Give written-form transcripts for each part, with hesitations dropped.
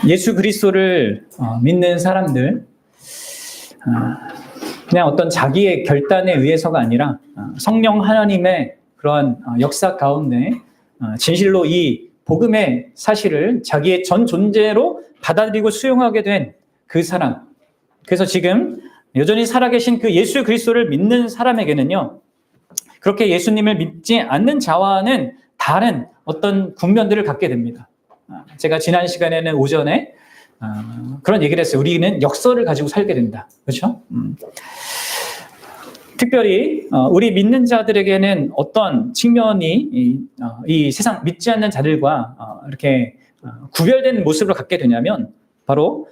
예수 그리스도를 믿는 사람들, 그냥 어떤 자기의 결단에 의해서가 아니라 성령 하나님의 그러한 역사 가운데 진실로 이 복음의 사실을 자기의 전 존재로 받아들이고 수용하게 된 그 사람. 그래서 지금 여전히 살아계신 그 예수 그리스도를 믿는 사람에게는요, 그렇게 예수님을 믿지 않는 자와는 다른 어떤 국면들을 갖게 됩니다. 제가 지난 시간에는 오전에 그런 얘기를 했어요. 우리는 역설을 가지고 살게 된다. 그렇죠? 특별히 우리 믿는 자들에게는 어떤 측면이 이 세상 믿지 않는 자들과 이렇게 구별된 모습으로 갖게 되냐면 바로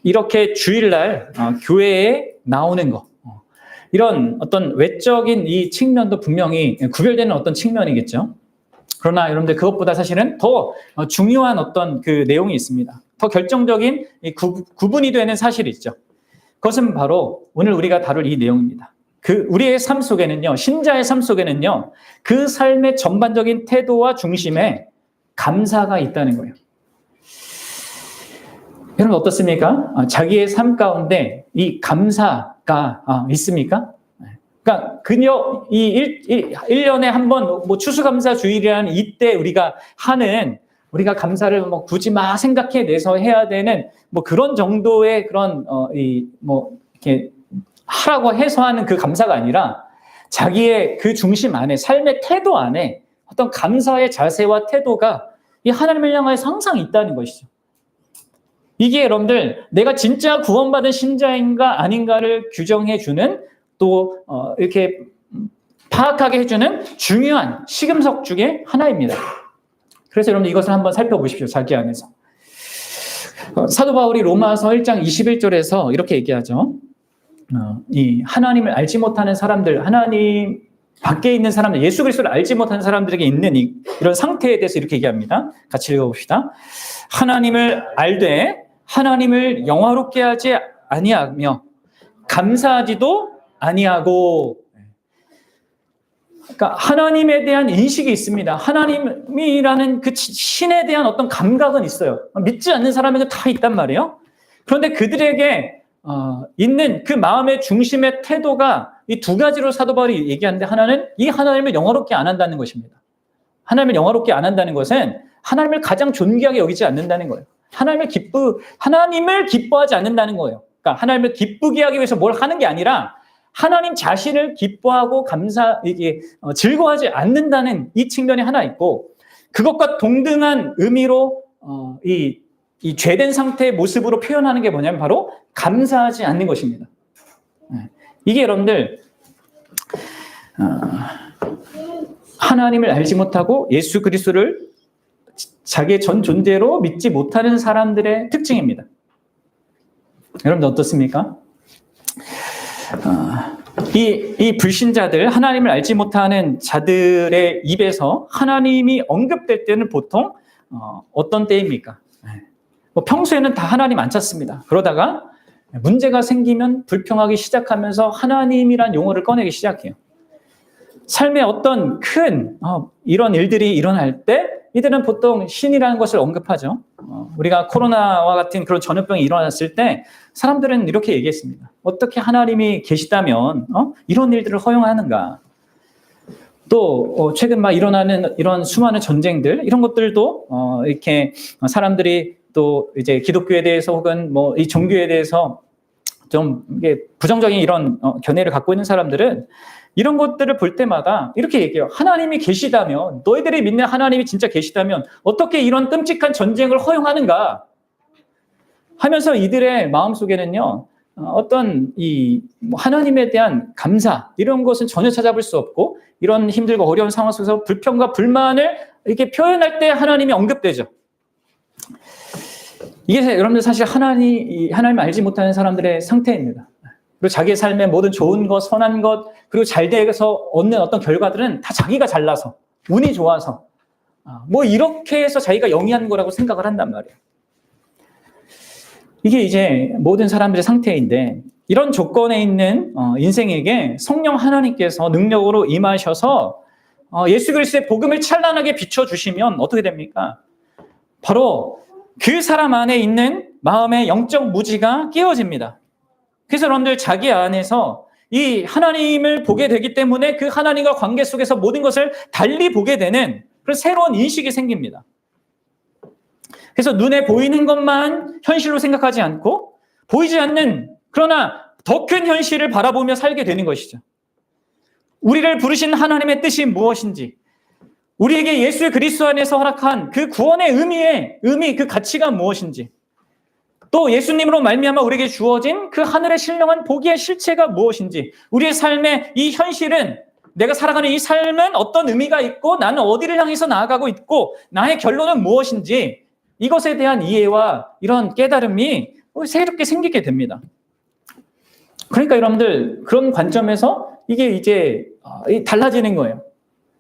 이렇게 주일날 교회에 나오는 것, 이런 어떤 외적인 이 측면도 분명히 구별되는 어떤 측면이겠죠. 그러나 여러분들 그것보다 사실은 더 중요한 어떤 그 내용이 있습니다. 더 결정적인 구분이 되는 사실이 있죠. 그것은 바로 오늘 우리가 다룰 이 내용입니다. 우리의 삶 속에는요, 신자의 삶 속에는요, 그 삶의 전반적인 태도와 중심에 감사가 있다는 거예요. 여러분 어떻습니까? 자기의 삶 가운데 이 감사가 있습니까? 그러니까 그녀 이 1년에 한 번 뭐 추수감사 주일이라는 이때 우리가 감사를 뭐 굳이 막 생각해내서 해야 되는 뭐 그런 정도의 그런 이렇게 하라고 해서 하는 그 감사가 아니라 자기의 그 중심 안에 삶의 태도 안에 어떤 감사의 자세와 태도가 이 하나님을 향해서 항상 있다는 것이죠. 이게 여러분들 내가 진짜 구원받은 신자인가 아닌가를 규정해주는 또 이렇게 파악하게 해주는 중요한 시금석 중에 하나입니다. 그래서 여러분 이것을 한번 살펴보십시오. 자기 안에서. 사도 바울이 로마서 1장 21절에서 이렇게 얘기하죠. 이 하나님을 알지 못하는 사람들, 하나님 밖에 있는 사람들, 예수 그리스도를 알지 못하는 사람들에게 있는 이런 상태에 대해서 이렇게 얘기합니다. 같이 읽어봅시다. 하나님을 알되 하나님을 영화롭게 하지 아니하며 감사하지도 아니하고. 그러니까 하나님에 대한 인식이 있습니다. 하나님이라는 그 신에 대한 어떤 감각은 있어요. 믿지 않는 사람에게 다 있단 말이에요. 그런데 그들에게 있는 그 마음의 중심의 태도가 이 두 가지로 사도 바울이 얘기하는데, 하나는 이 하나님을 영화롭게 안 한다는 것입니다. 하나님을 영화롭게 안 한다는 것은 하나님을 가장 존귀하게 여기지 않는다는 거예요. 하나님을 기뻐하지 않는다는 거예요. 그러니까 하나님을 기쁘게 하기 위해서 뭘 하는 게 아니라 하나님 자신을 기뻐하고 즐거워하지 않는다는 이 측면이 하나 있고, 그것과 동등한 의미로 이 죄된 상태의 모습으로 표현하는 게 뭐냐면 바로 감사하지 않는 것입니다. 이게 여러분들 하나님을 알지 못하고 예수 그리스도를 자기의 전 존재로 믿지 못하는 사람들의 특징입니다. 여러분들 어떻습니까? 이 불신자들, 하나님을 알지 못하는 자들의 입에서 하나님이 언급될 때는 보통 어떤 때입니까? 뭐 평소에는 다 하나님 안 찾습니다. 그러다가 문제가 생기면 불평하기 시작하면서 하나님이란 용어를 꺼내기 시작해요. 삶에 어떤 큰 이런 일들이 일어날 때 이들은 보통 신이라는 것을 언급하죠. 우리가 코로나와 같은 그런 전염병이 일어났을 때 사람들은 이렇게 얘기했습니다. 어떻게 하나님이 계시다면 이런 일들을 허용하는가? 또 최근 막 일어나는 이런 수많은 전쟁들, 이런 것들도 이렇게 사람들이 또 이제 기독교에 대해서 혹은 뭐 이 종교에 대해서 좀 이게 부정적인 이런 견해를 갖고 있는 사람들은 이런 것들을 볼 때마다 이렇게 얘기해요. 하나님이 계시다면, 너희들이 믿는 하나님이 진짜 계시다면 어떻게 이런 끔찍한 전쟁을 허용하는가 하면서 이들의 마음속에는요, 어떤 하나님에 대한 감사, 이런 것은 전혀 찾아볼 수 없고, 이런 힘들고 어려운 상황 속에서 불평과 불만을 이렇게 표현할 때 하나님이 언급되죠. 이게 여러분들 사실 하나님을 알지 못하는 사람들의 상태입니다. 그리고 자기의 삶에 모든 좋은 것, 선한 것, 그리고 잘 돼서 얻는 어떤 결과들은 다 자기가 잘나서, 운이 좋아서, 뭐 이렇게 해서 자기가 영위한 거라고 생각을 한단 말이에요. 이게 이제 모든 사람들의 상태인데, 이런 조건에 있는 인생에게 성령 하나님께서 능력으로 임하셔서 예수 그리스도의 복음을 찬란하게 비춰주시면 어떻게 됩니까? 바로 그 사람 안에 있는 마음의 영적 무지가 깨어집니다. 그래서 여러분들 자기 안에서 이 하나님을 보게 되기 때문에 그 하나님과 관계 속에서 모든 것을 달리 보게 되는 그런 새로운 인식이 생깁니다. 그래서 눈에 보이는 것만 현실로 생각하지 않고 보이지 않는 그러나 더 큰 현실을 바라보며 살게 되는 것이죠. 우리를 부르신 하나님의 뜻이 무엇인지, 우리에게 예수 그리스도 안에서 허락한 그 구원의 의미, 그 가치가 무엇인지, 또 예수님으로 말미암아 우리에게 주어진 그 하늘의 신령한 복의 실체가 무엇인지, 우리의 삶의 이 현실은, 내가 살아가는 이 삶은 어떤 의미가 있고 나는 어디를 향해서 나아가고 있고 나의 결론은 무엇인지, 이것에 대한 이해와 이런 깨달음이 새롭게 생기게 됩니다. 그러니까 여러분들 그런 관점에서 이게 이제 달라지는 거예요.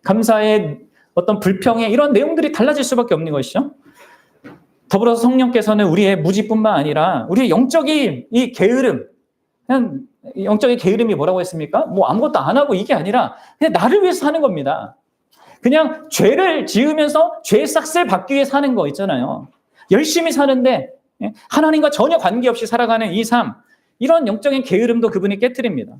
감사의 어떤 불평의 이런 내용들이 달라질 수밖에 없는 것이죠. 더불어서 성령께서는 우리의 무지뿐만 아니라 우리의 영적인 이 게으름, 그냥 영적인 게으름이 뭐라고 했습니까? 뭐 아무것도 안 하고 이게 아니라 그냥 나를 위해서 사는 겁니다. 그냥 죄를 지으면서 죄의 싹을 받기 위해 사는 거 있잖아요. 열심히 사는데 하나님과 전혀 관계없이 살아가는 이 삶, 이런 영적인 게으름도 그분이 깨트립니다.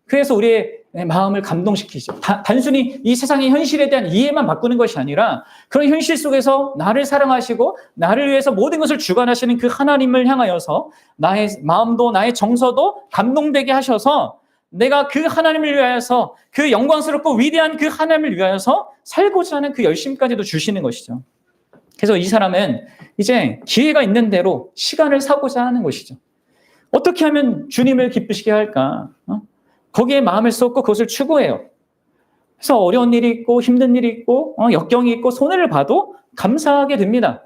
그래서 우리의 마음을 감동시키죠. 단순히 이 세상의 현실에 대한 이해만 바꾸는 것이 아니라 그런 현실 속에서 나를 사랑하시고 나를 위해서 모든 것을 주관하시는 그 하나님을 향하여서 나의 마음도 나의 정서도 감동되게 하셔서 내가 그 하나님을 위하여서 그 영광스럽고 위대한 그 하나님을 위하여서 살고자 하는 그 열심까지도 주시는 것이죠. 그래서 이 사람은 이제 기회가 있는 대로 시간을 사고자 하는 것이죠. 어떻게 하면 주님을 기쁘시게 할까? 거기에 마음을 쏟고 그것을 추구해요. 그래서 어려운 일이 있고 힘든 일이 있고 역경이 있고 손해를 봐도 감사하게 됩니다.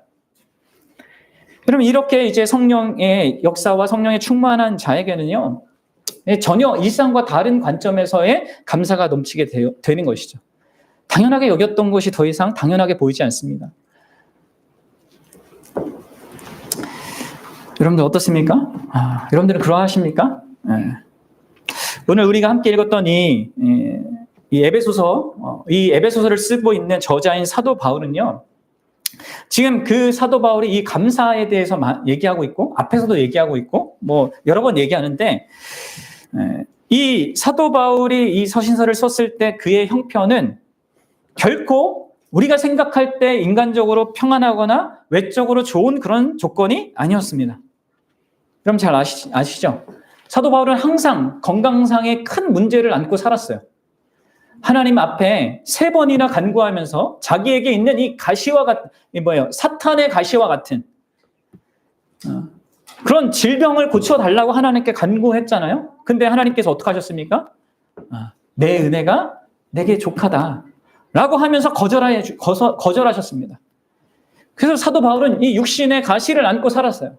그럼 이렇게 이제 성령의 역사와 성령의 충만한 자에게는요, 전혀 일상과 다른 관점에서의 감사가 넘치게 되는 것이죠. 당연하게 여겼던 것이 더 이상 당연하게 보이지 않습니다. 여러분들 어떻습니까? 여러분들은 그러하십니까? 오늘 우리가 함께 읽었던 이 에베소서를 쓰고 있는 저자인 사도 바울은요, 지금 그 사도 바울이 이 감사에 대해서 얘기하고 있고, 앞에서도 얘기하고 있고, 뭐 여러 번 얘기하는데, 이 사도 바울이 이 서신서를 썼을 때 그의 형편은 결코 우리가 생각할 때 인간적으로 평안하거나 외적으로 좋은 그런 조건이 아니었습니다. 그럼 잘 아시죠? 사도 바울은 항상 건강상의 큰 문제를 안고 살았어요. 하나님 앞에 3번이나 간구하면서 자기에게 있는 이 가시와 같은, 사탄의 가시와 같은 그런 질병을 고쳐달라고 하나님께 간구했잖아요. 근데 하나님께서 어떻게 하셨습니까? 내 은혜가 내게 족하다 라고 하면서 거절하셨습니다. 그래서 사도 바울은 이 육신의 가시를 안고 살았어요.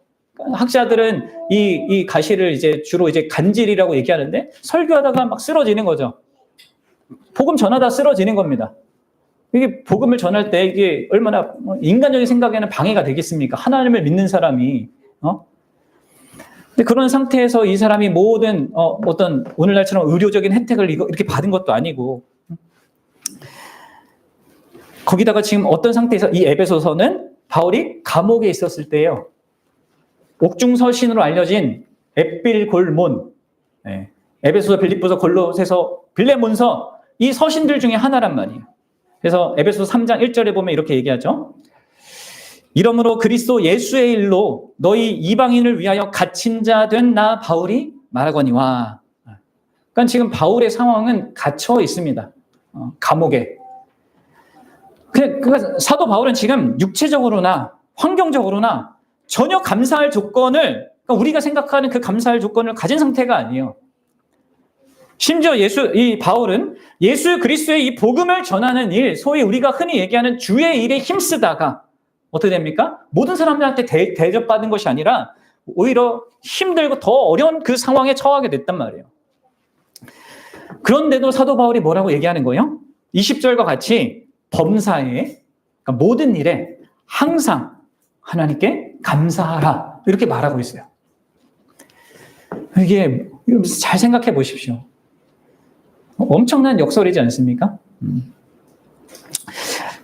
학자들은 이 가시를 이제 주로 이제 간질이라고 얘기하는데, 설교하다가 막 쓰러지는 거죠. 복음 전하다 쓰러지는 겁니다. 이게 복음을 전할 때 이게 얼마나 인간적인 생각에는 방해가 되겠습니까? 하나님을 믿는 사람이. 근데 그런 상태에서 이 사람이 모든 어떤 오늘날처럼 의료적인 혜택을 이렇게 받은 것도 아니고, 거기다가 지금 어떤 상태에서 이 에베소서는 바울이 감옥에 있었을 때예요. 옥중서신으로 알려진 엡빌골몬, 에베소서, 빌립보서, 골로새서, 빌레몬서, 이 서신들 중에 하나란 말이에요. 그래서 에베소서 3장 1절에 보면 이렇게 얘기하죠. 이러므로 그리스도 예수의 일로 너희 이방인을 위하여 갇힌 자 된 나 바울이 말하거니와. 그러니까 지금 바울의 상황은 갇혀 있습니다. 감옥에. 그러니까 사도 바울은 지금 육체적으로나 환경적으로나 전혀 감사할 조건을, 그러니까 우리가 생각하는 그 감사할 조건을 가진 상태가 아니에요. 심지어 이 바울은 예수 그리스도의 이 복음을 전하는 일, 소위 우리가 흔히 얘기하는 주의 일에 힘쓰다가 어떻게 됩니까? 모든 사람들한테 대접받은 것이 아니라 오히려 힘들고 더 어려운 그 상황에 처하게 됐단 말이에요. 그런데도 사도 바울이 뭐라고 얘기하는 거예요? 20절과 같이 범사에, 그러니까 모든 일에 항상 하나님께 감사하라, 이렇게 말하고 있어요. 이게 잘 생각해 보십시오. 엄청난 역설이지 않습니까?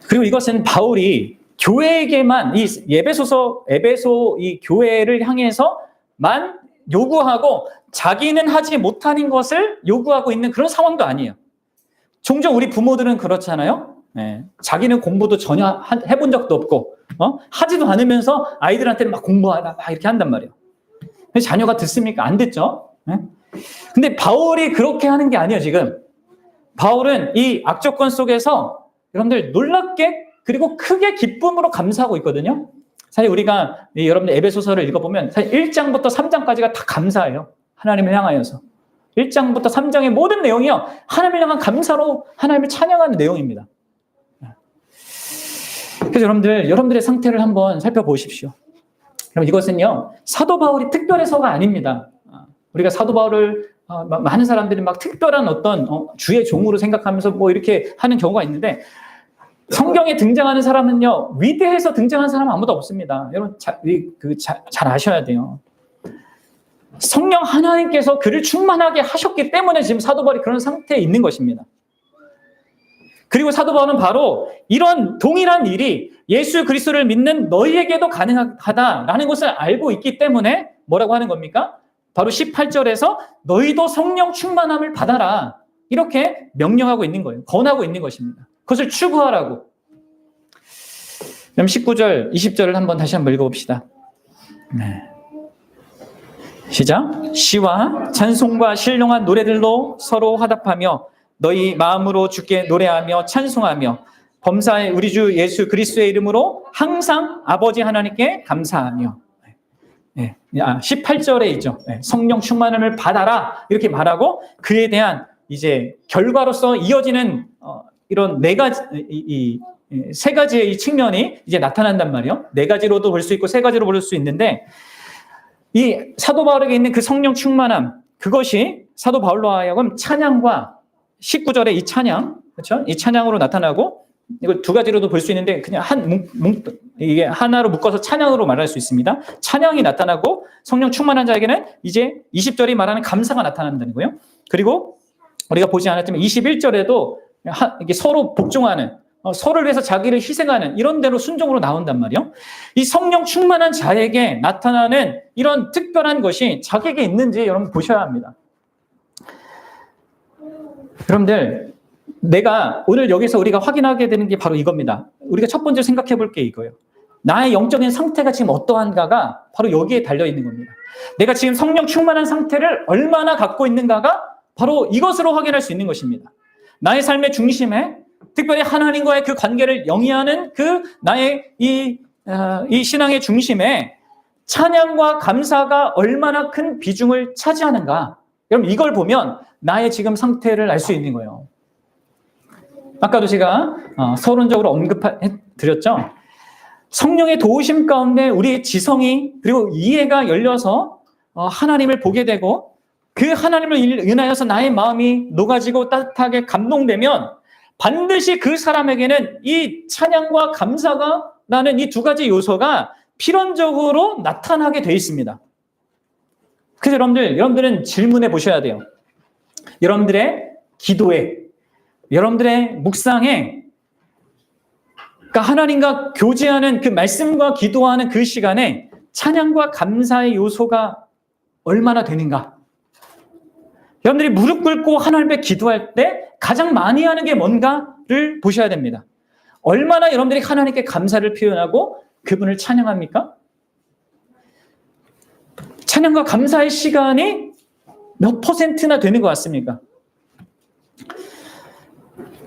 그리고 이것은 바울이 교회에게만 이 에베소 이 교회를 향해서만 요구하고 자기는 하지 못하는 것을 요구하고 있는 그런 상황도 아니에요. 종종 우리 부모들은 그렇잖아요. 네. 자기는 공부도 전혀 해본 적도 없고 하지도 않으면서 아이들한테는 막 공부하라 막 이렇게 한단 말이에요. 자녀가 듣습니까? 안 듣죠. 네? 근데 바울이 그렇게 하는 게 아니에요. 지금 바울은 이 악조건 속에서 여러분들 놀랍게 그리고 크게 기쁨으로 감사하고 있거든요. 사실 우리가 여러분들 에베소서를 읽어보면 사실 1장부터 3장까지가 다 감사예요. 하나님을 향하여서 1장부터 3장의 모든 내용이요 하나님을 향한 감사로 하나님을 찬양하는 내용입니다. 그래서 여러분들의 상태를 한번 살펴보십시오. 그럼 이것은요 사도 바울이 특별해서가 아닙니다. 우리가 사도 바울을 많은 사람들이 막 특별한 어떤 주의 종으로 생각하면서 뭐 이렇게 하는 경우가 있는데 성경에 등장하는 사람은요 위대해서 등장한 사람은 아무도 없습니다. 여러분 잘 아셔야 돼요. 성령 하나님께서 그를 충만하게 하셨기 때문에 지금 사도 바울이 그런 상태에 있는 것입니다. 그리고 사도 바울은 바로 이런 동일한 일이 예수 그리스도를 믿는 너희에게도 가능하다라는 것을 알고 있기 때문에 뭐라고 하는 겁니까? 바로 18절에서 너희도 성령 충만함을 받아라 이렇게 명령하고 있는 거예요. 권하고 있는 것입니다. 그것을 추구하라고. 그럼 19절, 20절을 다시 한번 읽어봅시다. 네. 시작. 시와 찬송과 신령한 노래들로 서로 화답하며 너희 마음으로 주께 노래하며 찬송하며 범사의 우리 주 예수 그리스도의 이름으로 항상 아버지 하나님께 감사하며. 네. 18절에 있죠. 네. 성령 충만함을 받아라 이렇게 말하고 그에 대한 이제 결과로서 이어지는 이런 세 가지의 이 측면이 이제 나타난단 말이에요. 네 가지로도 볼 수 있고 세 가지로 볼 수 있는데 이 사도 바울에게 있는 그 성령 충만함 그것이 사도 바울로 하여금 찬양과 19절에 이 찬양 그렇죠? 이 찬양으로 나타나고 이걸 두 가지로도 볼 수 있는데 그냥 이게 하나로 묶어서 찬양으로 말할 수 있습니다. 찬양이 나타나고 성령 충만한 자에게는 이제 20절이 말하는 감사가 나타난다는 거예요. 그리고 우리가 보지 않았지만 21절에도 이게 서로 복종하는 서로를 위해서 자기를 희생하는 이런 대로 순종으로 나온단 말이에요. 이 성령 충만한 자에게 나타나는 이런 특별한 것이 자기에게 있는지 여러분 보셔야 합니다. 여러분들 오늘 여기서 우리가 확인하게 되는 게 바로 이겁니다. 우리가 첫 번째 생각해 볼 게 이거예요. 나의 영적인 상태가 지금 어떠한가가 바로 여기에 달려있는 겁니다. 내가 지금 성령 충만한 상태를 얼마나 갖고 있는가가 바로 이것으로 확인할 수 있는 것입니다. 나의 삶의 중심에 특별히 하나님과의 그 관계를 영위하는 그 나의 이 신앙의 중심에 찬양과 감사가 얼마나 큰 비중을 차지하는가. 여러분 이걸 보면 나의 지금 상태를 알 수 있는 거예요. 아까도 제가 서론적으로 언급드렸죠. 성령의 도우심 가운데 우리의 지성이 그리고 이해가 열려서 하나님을 보게 되고 그 하나님을 인하여서 나의 마음이 녹아지고 따뜻하게 감동되면 반드시 그 사람에게는 이 찬양과 감사가 나는 이 두 가지 요소가 필연적으로 나타나게 돼 있습니다. 그래서 여러분들은 질문해 보셔야 돼요. 여러분들의 기도에, 여러분들의 묵상에, 그러니까 하나님과 교제하는 그 말씀과 기도하는 그 시간에 찬양과 감사의 요소가 얼마나 되는가? 여러분들이 무릎 꿇고 하나님 앞에 기도할 때 가장 많이 하는 게 뭔가를 보셔야 됩니다. 얼마나 여러분들이 하나님께 감사를 표현하고 그분을 찬양합니까? 찬양과 감사의 시간이 몇 %나 되는 것 같습니까?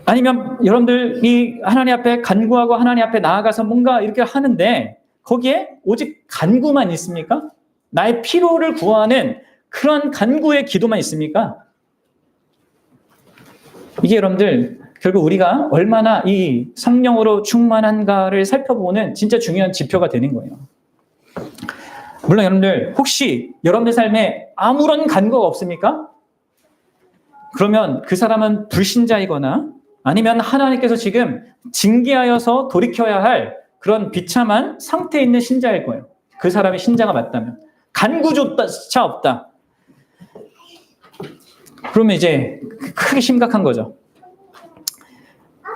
아니면 여러분들이 하나님 앞에 간구하고 하나님 앞에 나아가서 뭔가 이렇게 하는데 거기에 오직 간구만 있습니까? 나의 필요를 구하는 그런 간구의 기도만 있습니까? 이게 여러분들 결국 우리가 얼마나 이 성령으로 충만한가를 살펴보는 진짜 중요한 지표가 되는 거예요. 물론 여러분들 혹시 여러분들 삶에 아무런 간구가 없습니까? 그러면 그 사람은 불신자이거나 아니면 하나님께서 지금 징계하여서 돌이켜야 할 그런 비참한 상태에 있는 신자일 거예요. 그 사람의 신자가 맞다면. 간구조차 없다. 그러면 이제 크게 심각한 거죠.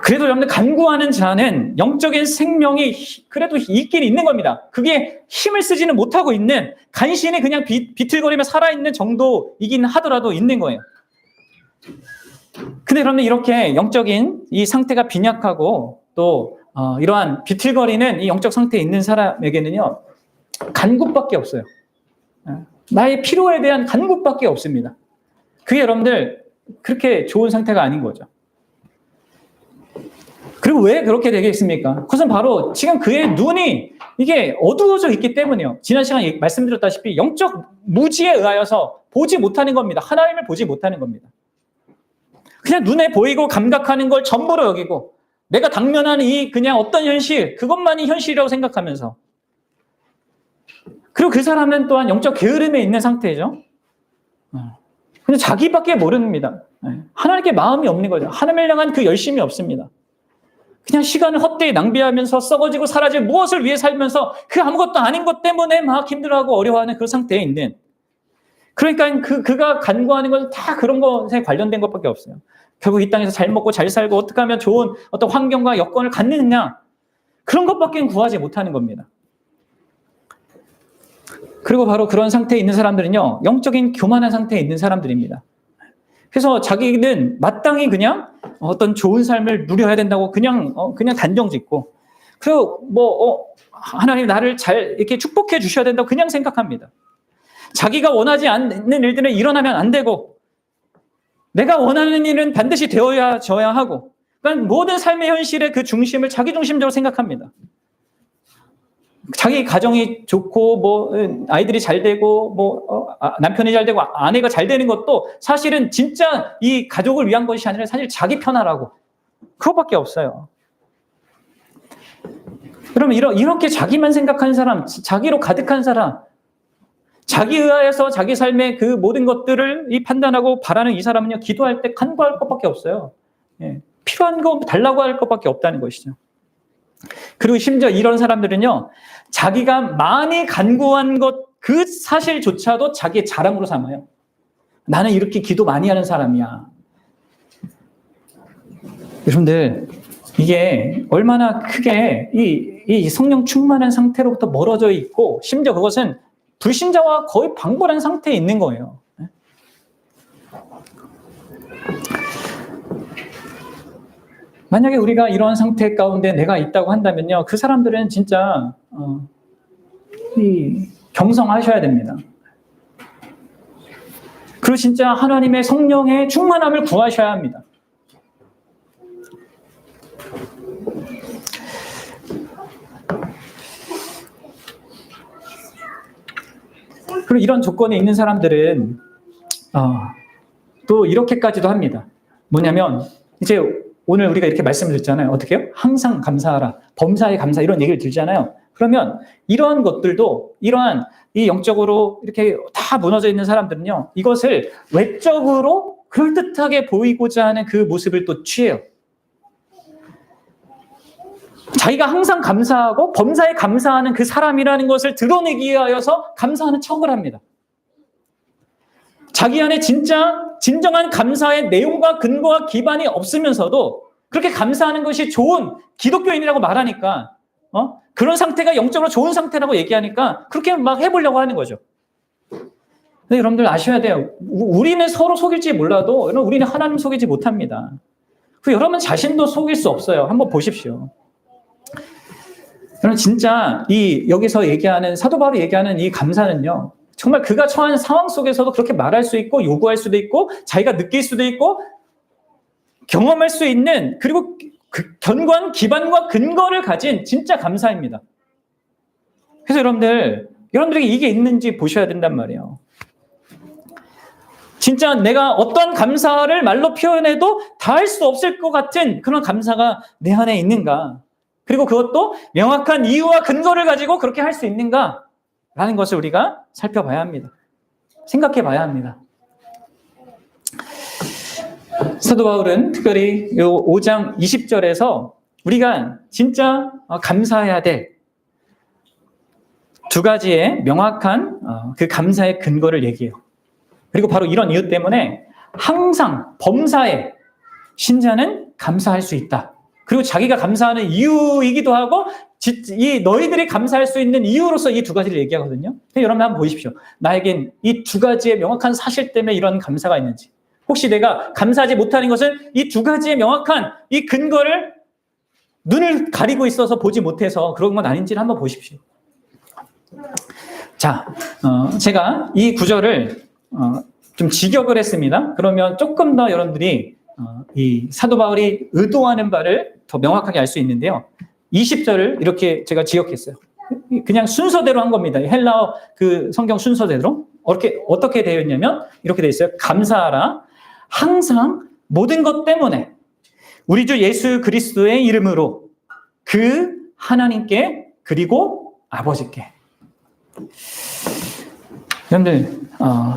그래도 여러분들 간구하는 자는 영적인 생명이 그래도 있긴 있는 겁니다. 그게 힘을 쓰지는 못하고 있는, 간신히 그냥 비틀거리며 살아있는 정도이긴 하더라도 있는 거예요. 근데 그러면 이렇게 영적인 이 상태가 빈약하고 또 이러한 비틀거리는 이 영적 상태에 있는 사람에게는요, 간구밖에 없어요. 나의 필요에 대한 간구밖에 없습니다. 그게 여러분들 그렇게 좋은 상태가 아닌 거죠. 그리고 왜 그렇게 되겠습니까? 그것은 바로 지금 그의 눈이 이게 어두워져 있기 때문이에요. 지난 시간에 말씀드렸다시피 영적 무지에 의하여서 보지 못하는 겁니다. 하나님을 보지 못하는 겁니다. 그냥 눈에 보이고 감각하는 걸 전부로 여기고 내가 당면하는 이 그냥 어떤 현실, 그것만이 현실이라고 생각하면서, 그리고 그 사람은 또한 영적 게으름에 있는 상태죠. 근데 자기밖에 모릅니다. 하나님께 마음이 없는 거죠. 하나님을 향한 그 열심이 없습니다. 그냥 시간을 헛되이 낭비하면서 썩어지고 사라질 무엇을 위해 살면서 그 아무것도 아닌 것 때문에 막 힘들어하고 어려워하는 그런 상태에 있는, 그러니까 그가 간구하는 건 다 그런 것에 관련된 것밖에 없어요. 결국 이 땅에서 잘 먹고 잘 살고 어떻게 하면 좋은 어떤 환경과 여건을 갖느냐, 그런 것밖에 구하지 못하는 겁니다. 그리고 바로 그런 상태에 있는 사람들은요, 영적인 교만한 상태에 있는 사람들입니다. 그래서 자기는 마땅히 그냥 어떤 좋은 삶을 누려야 된다고 그냥 단정 짓고, 그리고 하나님 나를 잘 이렇게 축복해 주셔야 된다고 그냥 생각합니다. 자기가 원하지 않는 일들은 일어나면 안 되고, 내가 원하는 일은 반드시 되어져야 하고, 그러니까 모든 삶의 현실의 그 중심을 자기 중심적으로 생각합니다. 자기 가정이 좋고 아이들이 잘 되고 남편이 잘 되고 아내가 잘 되는 것도 사실은 진짜 이 가족을 위한 것이 아니라 사실 자기 편하라고, 그것밖에 없어요. 그러면 이렇게 자기만 생각하는 사람, 자기로 가득한 사람, 자기 의하에서 자기 삶의 그 모든 것들을 판단하고 바라는 이 사람은요, 기도할 때 간구할 것밖에 없어요. 필요한 거 달라고 할 것밖에 없다는 것이죠. 그리고 심지어 이런 사람들은요, 자기가 많이 간구한 것 그 사실조차도 자기의 자랑으로 삼아요. 나는 이렇게 기도 많이 하는 사람이야. 여러분들, 이게 얼마나 크게 이 성령 충만한 상태로부터 멀어져 있고, 심지어 그것은 불신자와 거의 방불한 상태에 있는 거예요. 만약에 우리가 이런 상태 가운데 내가 있다고 한다면요, 그 사람들은 진짜 경성하셔야 됩니다. 그리고 진짜 하나님의 성령의 충만함을 구하셔야 합니다. 그리고 이런 조건에 있는 사람들은 또 이렇게까지도 합니다. 뭐냐면, 이제 오늘 우리가 이렇게 말씀을 드렸잖아요. 어떻게 해요? 항상 감사하라, 범사에 감사, 이런 얘기를 드리잖아요. 그러면 이러한 것들도, 이러한 이 영적으로 이렇게 다 무너져 있는 사람들은요, 이것을 외적으로 그럴듯하게 보이고자 하는 그 모습을 또 취해요. 자기가 항상 감사하고 범사에 감사하는 그 사람이라는 것을 드러내기 위하여서 감사하는 척을 합니다. 자기 안에 진정한 감사의 내용과 근거와 기반이 없으면서도 그렇게 감사하는 것이 좋은 기독교인이라고 말하니까, 그런 상태가 영적으로 좋은 상태라고 얘기하니까 그렇게 막 해보려고 하는 거죠. 근데 여러분들 아셔야 돼요. 우리는 서로 속일지 몰라도 우리는 하나님 속이지 못합니다. 여러분 자신도 속일 수 없어요. 한번 보십시오. 여러분 진짜 여기서 얘기하는, 사도 바울이 얘기하는 이 감사는요, 정말 그가 처한 상황 속에서도 그렇게 말할 수 있고 요구할 수도 있고 자기가 느낄 수도 있고 경험할 수 있는, 그리고 그 견고한 기반과 근거를 가진 진짜 감사입니다. 그래서 여러분들에게 이게 있는지 보셔야 된단 말이에요. 진짜 내가 어떤 감사를 말로 표현해도 다 할 수 없을 것 같은 그런 감사가 내 안에 있는가, 그리고 그것도 명확한 이유와 근거를 가지고 그렇게 할 수 있는가라는 것을 우리가 살펴봐야 합니다. 생각해 봐야 합니다. 사도 바울은 특별히 이 5장 20절에서 우리가 진짜 감사해야 될 두 가지의 명확한 그 감사의 근거를 얘기해요. 그리고 바로 이런 이유 때문에 항상 범사에 신자는 감사할 수 있다. 그리고 자기가 감사하는 이유이기도 하고 이 너희들이 감사할 수 있는 이유로서 이 두 가지를 얘기하거든요. 여러분 한번 보십시오. 나에겐 이 두 가지의 명확한 사실 때문에 이런 감사가 있는지, 혹시 내가 감사하지 못하는 것은 이 두 가지의 명확한 이 근거를 눈을 가리고 있어서 보지 못해서 그런 건 아닌지를 한번 보십시오. 자, 제가 이 구절을 좀 직역을 했습니다. 그러면 조금 더 여러분들이 이 사도 바울이 의도하는 바를 더 명확하게 알 수 있는데요. 20절을 이렇게 제가 직역했어요. 그냥 순서대로 한 겁니다. 헬라어 그 성경 순서대로. 어떻게 되어 있냐면 이렇게 되어 있어요. 감사하라. 항상 모든 것 때문에 우리 주 예수 그리스도의 이름으로 그 하나님께 그리고 아버지께. 여러분들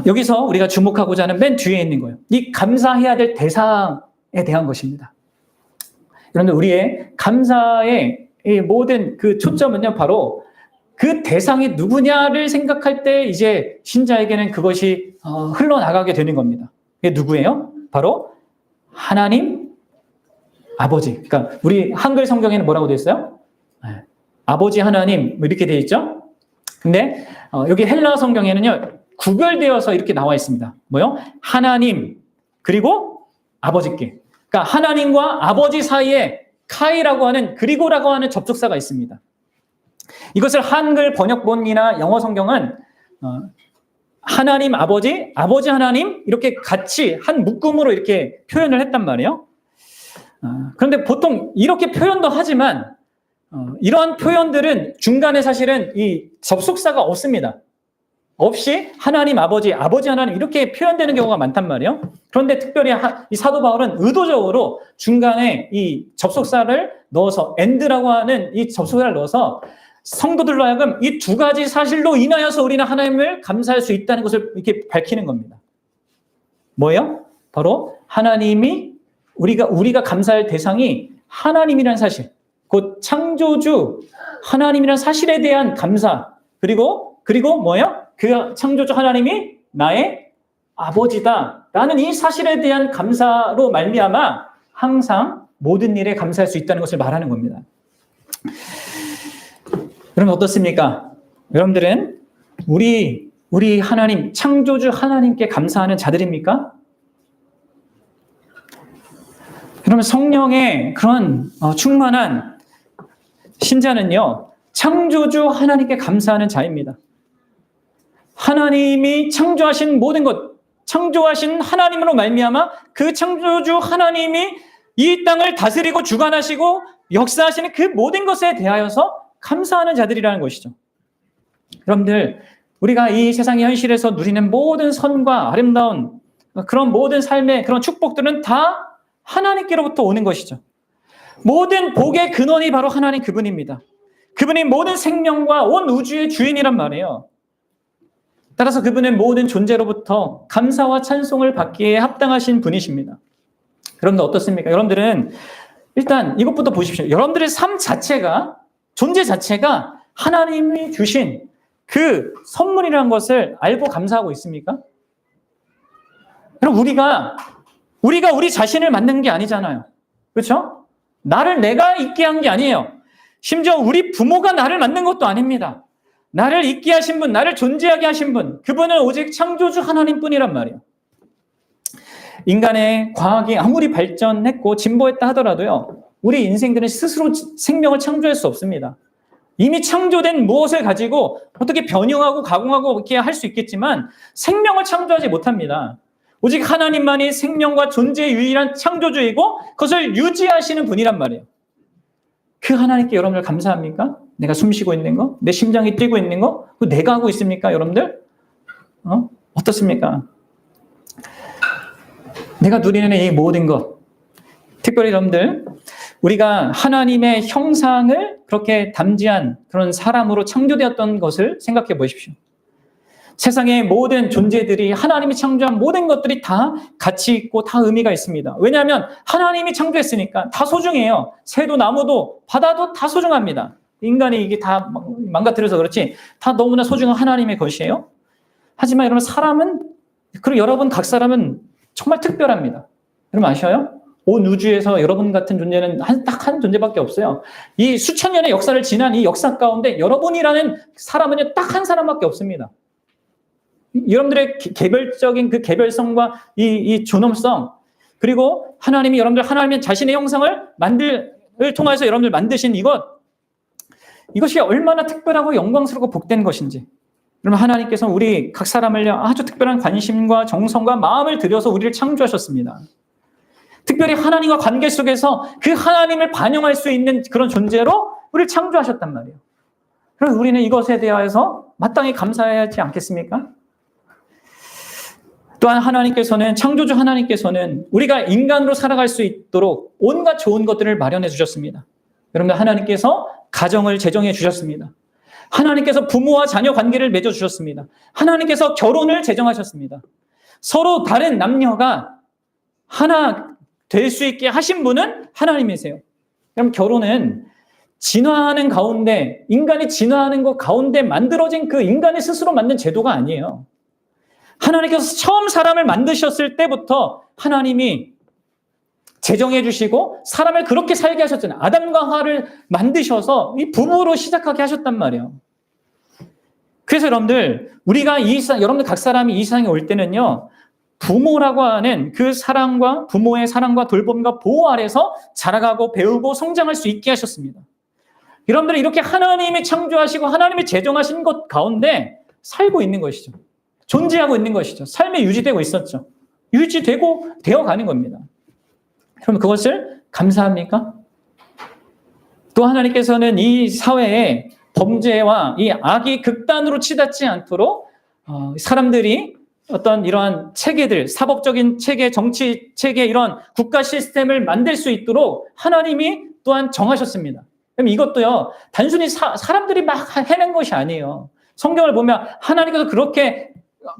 여기서 우리가 주목하고자 하는 맨 뒤에 있는 거예요. 이 감사해야 될 대상에 대한 것입니다. 여러분들 우리의 감사의 이 모든 그 초점은요 바로 그 대상이 누구냐를 생각할 때 이제 신자에게는 그것이 흘러나가게 되는 겁니다. 그게 누구예요? 바로 하나님 아버지. 그러니까 우리 한글 성경에는 뭐라고 되어 있어요? 아버지 하나님 이렇게 되어 있죠? 근데 여기 헬라 성경에는요 구별되어서 이렇게 나와 있습니다. 뭐요? 하나님 그리고 아버지께. 그러니까 하나님과 아버지 사이에 카이라고 하는 그리고라고 하는 접속사가 있습니다. 이것을 한글 번역본이나 영어 성경은 하나님 아버지, 아버지 하나님 이렇게 같이 한 묶음으로 이렇게 표현을 했단 말이에요. 그런데 보통 이렇게 표현도 하지만 이러한 표현들은 중간에 사실은 이 접속사가 없습니다. 없이 하나님 아버지, 아버지 하나님 이렇게 표현되는 경우가 많단 말이에요. 그런데 특별히 이 사도 바울은 의도적으로 중간에 이 접속사를 넣어서 and라고 하는 이 접속사를 넣어서 성도들로 하여금 이 두 가지 사실로 인하여서 우리는 하나님을 감사할 수 있다는 것을 이렇게 밝히는 겁니다. 뭐예요? 바로 하나님이 우리가 감사할 대상이 하나님이라는 사실, 곧 창조주 하나님이라는 사실에 대한 감사, 그리고 뭐예요? 그 창조주 하나님이 나의 아버지다라는 이 사실에 대한 감사로 말미암아 항상 모든 일에 감사할 수 있다는 것을 말하는 겁니다. 여러분 어떻습니까? 여러분들은 우리 하나님, 창조주 하나님께 감사하는 자들입니까? 그러면 성령의 그런 충만한 신자는요, 창조주 하나님께 감사하는 자입니다. 하나님이 창조하신 모든 것, 창조하신 하나님으로 말미암아 그 창조주 하나님이 이 땅을 다스리고 주관하시고 역사하시는 그 모든 것에 대하여서 감사하는 자들이라는 것이죠. 여러분들, 우리가 이 세상의 현실에서 누리는 모든 선과 아름다운 그런 모든 삶의 그런 축복들은 다 하나님께로부터 오는 것이죠. 모든 복의 근원이 바로 하나님 그분입니다. 그분이 모든 생명과 온 우주의 주인이란 말이에요. 따라서 그분은 모든 존재로부터 감사와 찬송을 받기에 합당하신 분이십니다. 여러분들 어떻습니까? 여러분들은 일단 이것부터 보십시오. 여러분들의 삶 자체가, 존재 자체가 하나님이 주신 그 선물이라는 것을 알고 감사하고 있습니까? 여러분 우리가 우리 자신을 만든 게 아니잖아요. 그렇죠? 나를 내가 있게 한 게 아니에요. 심지어 우리 부모가 나를 만든 것도 아닙니다. 나를 있게 하신 분, 나를 존재하게 하신 분, 그분은 오직 창조주 하나님뿐이란 말이에요. 인간의 과학이 아무리 발전했고 진보했다 하더라도요, 우리 인생들은 스스로 생명을 창조할 수 없습니다. 이미 창조된 무엇을 가지고 어떻게 변형하고 가공하고 이렇게 할 수 있겠지만 생명을 창조하지 못합니다. 오직 하나님만이 생명과 존재의 유일한 창조주이고 그것을 유지하시는 분이란 말이에요. 그 하나님께 여러분들 감사합니까? 내가 숨쉬고 있는 거? 내 심장이 뛰고 있는 거? 그거 내가 하고 있습니까, 여러분들? 어떻습니까? 내가 누리는 이 모든 것, 특별히 여러분들, 우리가 하나님의 형상을 그렇게 담지한 그런 사람으로 창조되었던 것을 생각해 보십시오. 세상의 모든 존재들이 하나님이 창조한 모든 것들이 다 가치 있고 다 의미가 있습니다. 왜냐하면 하나님이 창조했으니까 다 소중해요. 새도 나무도 바다도 다 소중합니다. 인간이 이게 다 망가뜨려서 그렇지 다 너무나 소중한 하나님의 것이에요. 하지만 여러분 사람은, 그리고 여러분 각 사람은 정말 특별합니다. 여러분 아셔요? 온 우주에서 여러분 같은 존재는 딱 한 존재밖에 없어요. 이 수천 년의 역사를 지난 이 역사 가운데 여러분이라는 사람은 딱 한 사람밖에 없습니다. 여러분들의 개별적인 그 개별성과 이 존엄성, 그리고 하나님이 하나님의 자신의 형상을 통해서 여러분들 만드신 이것이 얼마나 특별하고 영광스럽고 복된 것인지. 그러면 하나님께서 우리 각 사람을 아주 특별한 관심과 정성과 마음을 들여서 우리를 창조하셨습니다. 특별히 하나님과 관계 속에서 그 하나님을 반영할 수 있는 그런 존재로 우리를 창조하셨단 말이에요. 그럼 우리는 이것에 대하여서 마땅히 감사해야 하지 않겠습니까? 또한 창조주 하나님께서는 우리가 인간으로 살아갈 수 있도록 온갖 좋은 것들을 마련해 주셨습니다. 여러분들, 하나님께서 가정을 제정해 주셨습니다. 하나님께서 부모와 자녀 관계를 맺어 주셨습니다. 하나님께서 결혼을 제정하셨습니다. 서로 다른 남녀가 하나 될 수 있게 하신 분은 하나님이세요. 그럼 결혼은 진화하는 가운데, 인간이 진화하는 것 가운데 만들어진 그 인간이 스스로 만든 제도가 아니에요. 하나님께서 처음 사람을 만드셨을 때부터 하나님이 제정해 주시고 사람을 그렇게 살게 하셨잖아요. 아담과 하와를 만드셔서 이 부부로 시작하게 하셨단 말이에요. 그래서 여러분들, 여러분들 각 사람이 이 세상에 올 때는요, 부모라고 하는 그 부모의 사랑과 돌봄과 보호 아래서 자라가고 배우고 성장할 수 있게 하셨습니다. 여러분들, 이렇게 하나님이 창조하시고 하나님이 제정하신 것 가운데 살고 있는 것이죠. 존재하고 있는 것이죠. 삶이 유지되고 있었죠. 되어 가는 겁니다. 그럼 그것을 감사합니까? 또 하나님께서는 이 사회에 범죄와 이 악이 극단으로 치닫지 않도록 사람들이 어떤 이러한 체계들, 사법적인 체계, 정치 체계, 이런 국가 시스템을 만들 수 있도록 하나님이 또한 정하셨습니다. 그럼 이것도요, 단순히 사람들이 막 해낸 것이 아니에요. 성경을 보면 하나님께서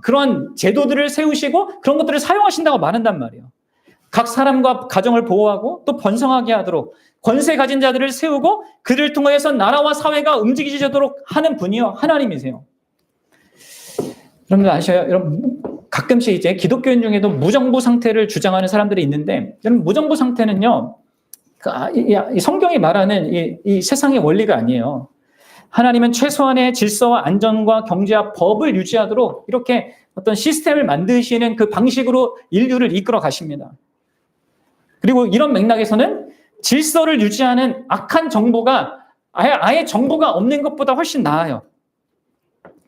그런 제도들을 세우시고 그런 것들을 사용하신다고 말한단 말이에요. 각 사람과 가정을 보호하고 또 번성하게 하도록 권세 가진 자들을 세우고 그를 통해서 나라와 사회가 움직이도록 하는 분이요, 하나님이세요. 여러분들 아셔요? 여러분, 가끔씩 이제 기독교인 중에도 무정부 상태를 주장하는 사람들이 있는데, 여러분, 무정부 상태는요, 이 성경이 말하는 이 세상의 원리가 아니에요. 하나님은 최소한의 질서와 안전과 경제와 법을 유지하도록 이렇게 어떤 시스템을 만드시는 그 방식으로 인류를 이끌어 가십니다. 그리고 이런 맥락에서는 질서를 유지하는 악한 정부가 아예 정부가 없는 것보다 훨씬 나아요.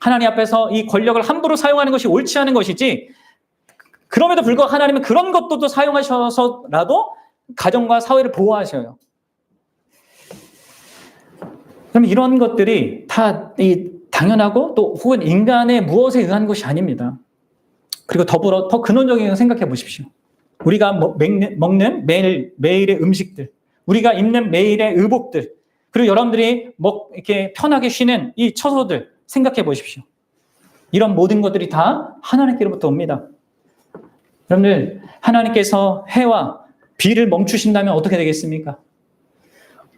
하나님 앞에서 이 권력을 함부로 사용하는 것이 옳지 않은 것이지, 그럼에도 불구하고 하나님은 그런 것도 사용하셔서라도 가정과 사회를 보호하셔요. 그럼 이런 것들이 다 당연하고 또 혹은 인간의 무엇에 의한 것이 아닙니다. 그리고 더불어 더 근원적인 거 생각해 보십시오. 우리가 먹는 매일의 음식들, 우리가 입는 매일의 의복들, 그리고 여러분들이 이렇게 편하게 쉬는 이 처소들 생각해 보십시오. 이런 모든 것들이 다 하나님께로부터 옵니다. 여러분들, 하나님께서 해와 비를 멈추신다면 어떻게 되겠습니까?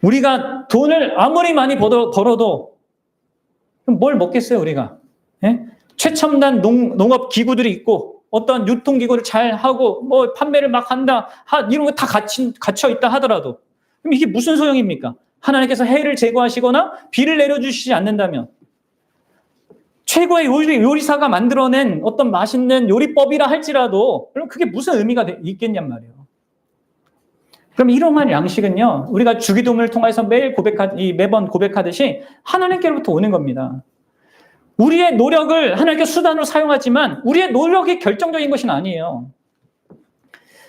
우리가 돈을 아무리 많이 벌어도 뭘 먹겠어요, 우리가? 예? 최첨단 농업 기구들이 있고 어떤 유통기구를 잘 하고 판매를 막 한다, 이런 거 다 갇혀 있다 하더라도 그럼 이게 무슨 소용입니까? 하나님께서 해를 제거하시거나 비를 내려주시지 않는다면, 최고의 요리사가 만들어낸 어떤 맛있는 요리법이라 할지라도 그럼 그게 무슨 의미가 있겠냔 말이에요. 그럼 이러한 양식은요, 우리가 주기도문을 통해서 매번 고백하듯이 하나님께로부터 오는 겁니다. 우리의 노력을 하나님께 수단으로 사용하지만 우리의 노력이 결정적인 것은 아니에요.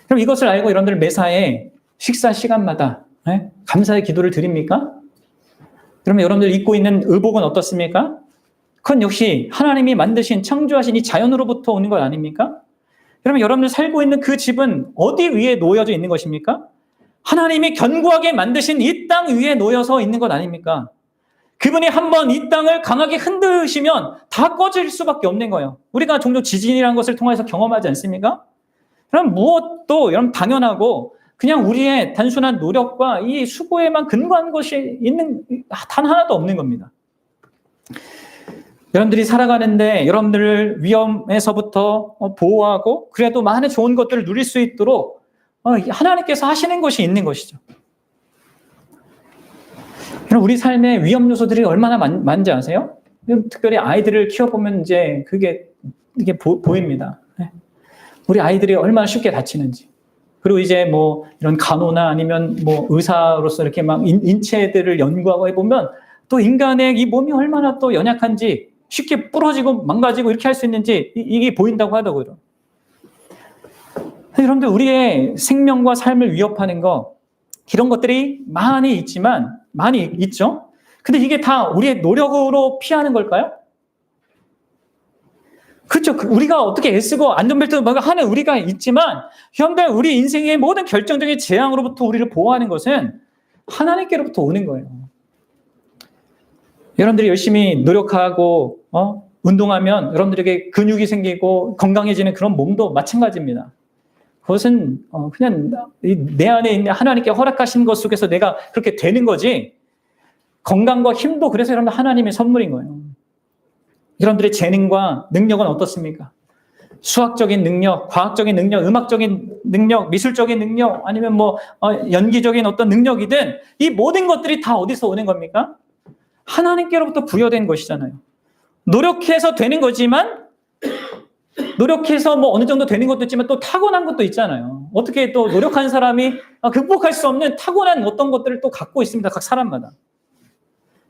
그럼 이것을 알고 여러분들 매사에 식사 시간마다 감사의 기도를 드립니까? 그러면 여러분들 입고 있는 의복은 어떻습니까? 그건 역시 하나님이 만드신, 창조하신 이 자연으로부터 오는 것 아닙니까? 그러면 여러분들 살고 있는 그 집은 어디 위에 놓여져 있는 것입니까? 하나님이 견고하게 만드신 이 땅 위에 놓여서 있는 것 아닙니까? 그분이 한번 이 땅을 강하게 흔드시면 다 꺼질 수밖에 없는 거예요. 우리가 종종 지진이라는 것을 통해서 경험하지 않습니까? 그럼 무엇도 여러분 당연하고 그냥 우리의 단순한 노력과 이 수고에만 근거한 것이 단 하나도 없는 겁니다. 여러분들이 살아가는데 여러분들을 위험에서부터 보호하고 그래도 많은 좋은 것들을 누릴 수 있도록 하나님께서 하시는 것이 있는 것이죠. 우리 삶의 위험 요소들이 얼마나 많은지 아세요? 특별히 아이들을 키워보면 이제 이게 보입니다. 우리 아이들이 얼마나 쉽게 다치는지. 그리고 이제 뭐 이런 간호나 아니면 뭐 의사로서 이렇게 막 인체들을 연구하고 해보면 또 인간의 이 몸이 얼마나 또 연약한지 쉽게 부러지고 망가지고 이렇게 할 수 있는지 이게 보인다고 하더라고요. 여러분들 우리의 생명과 삶을 위협하는 거 이런 것들이 많이 있죠. 근데 이게 다 우리의 노력으로 피하는 걸까요? 그렇죠. 우리가 어떻게 애쓰고 안전벨트 하는 우리가 있지만 여러분들 우리 인생의 모든 결정적인 재앙으로부터 우리를 보호하는 것은 하나님께로부터 오는 거예요. 여러분들이 열심히 노력하고 운동하면 여러분들에게 근육이 생기고 건강해지는 그런 몸도 마찬가지입니다. 그것은 그냥 내 안에 있는 하나님께 허락하신 것 속에서 내가 그렇게 되는 거지. 건강과 힘도 그래서 여러분들 하나님의 선물인 거예요. 여러분들의 재능과 능력은 어떻습니까? 수학적인 능력, 과학적인 능력, 음악적인 능력, 미술적인 능력, 아니면 뭐 연기적인 어떤 능력이든 이 모든 것들이 다 어디서 오는 겁니까? 하나님께로부터 부여된 것이잖아요. 노력해서 되는 거지만 노력해서 뭐 어느 정도 되는 것도 있지만 또 타고난 것도 있잖아요. 어떻게 또 노력한 사람이 극복할 수 없는 타고난 어떤 것들을 또 갖고 있습니다. 각 사람마다.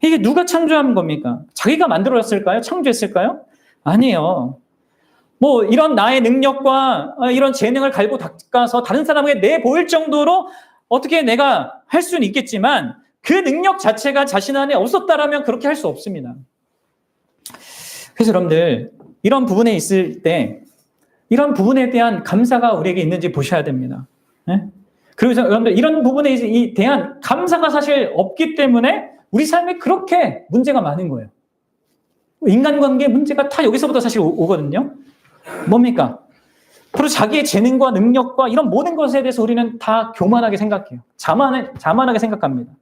이게 누가 창조한 겁니까? 자기가 만들었을까요? 창조했을까요? 아니에요. 뭐 이런 나의 능력과 이런 재능을 갈고 닦아서 다른 사람에게 내보일 정도로 어떻게 내가 할 수는 있겠지만 그 능력 자체가 자신 안에 없었다라면 그렇게 할 수 없습니다. 그래서 여러분들 이런 부분에 있을 때 이런 부분에 대한 감사가 우리에게 있는지 보셔야 됩니다. 그리고 여러분들 이런 부분에 대한 감사가 사실 없기 때문에 우리 삶에 그렇게 문제가 많은 거예요. 인간관계 문제가 다 여기서부터 사실 오거든요. 뭡니까? 바로 자기의 재능과 능력과 이런 모든 것에 대해서 우리는 다 교만하게 생각해요. 자만하게 생각합니다.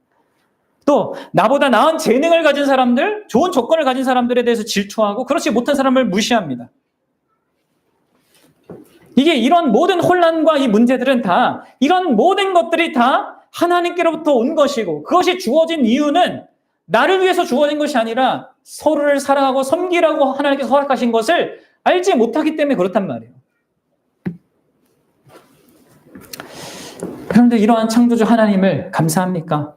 또 나보다 나은 재능을 가진 사람들, 좋은 조건을 가진 사람들에 대해서 질투하고 그렇지 못한 사람을 무시합니다. 이게 이런 모든 혼란과 이 문제들은 다 이런 모든 것들이 다 하나님께로부터 온 것이고 그것이 주어진 이유는 나를 위해서 주어진 것이 아니라 서로를 사랑하고 섬기라고 하나님께서 허락하신 것을 알지 못하기 때문에 그렇단 말이에요. 그런데 이러한 창조주 하나님을 감사합니까?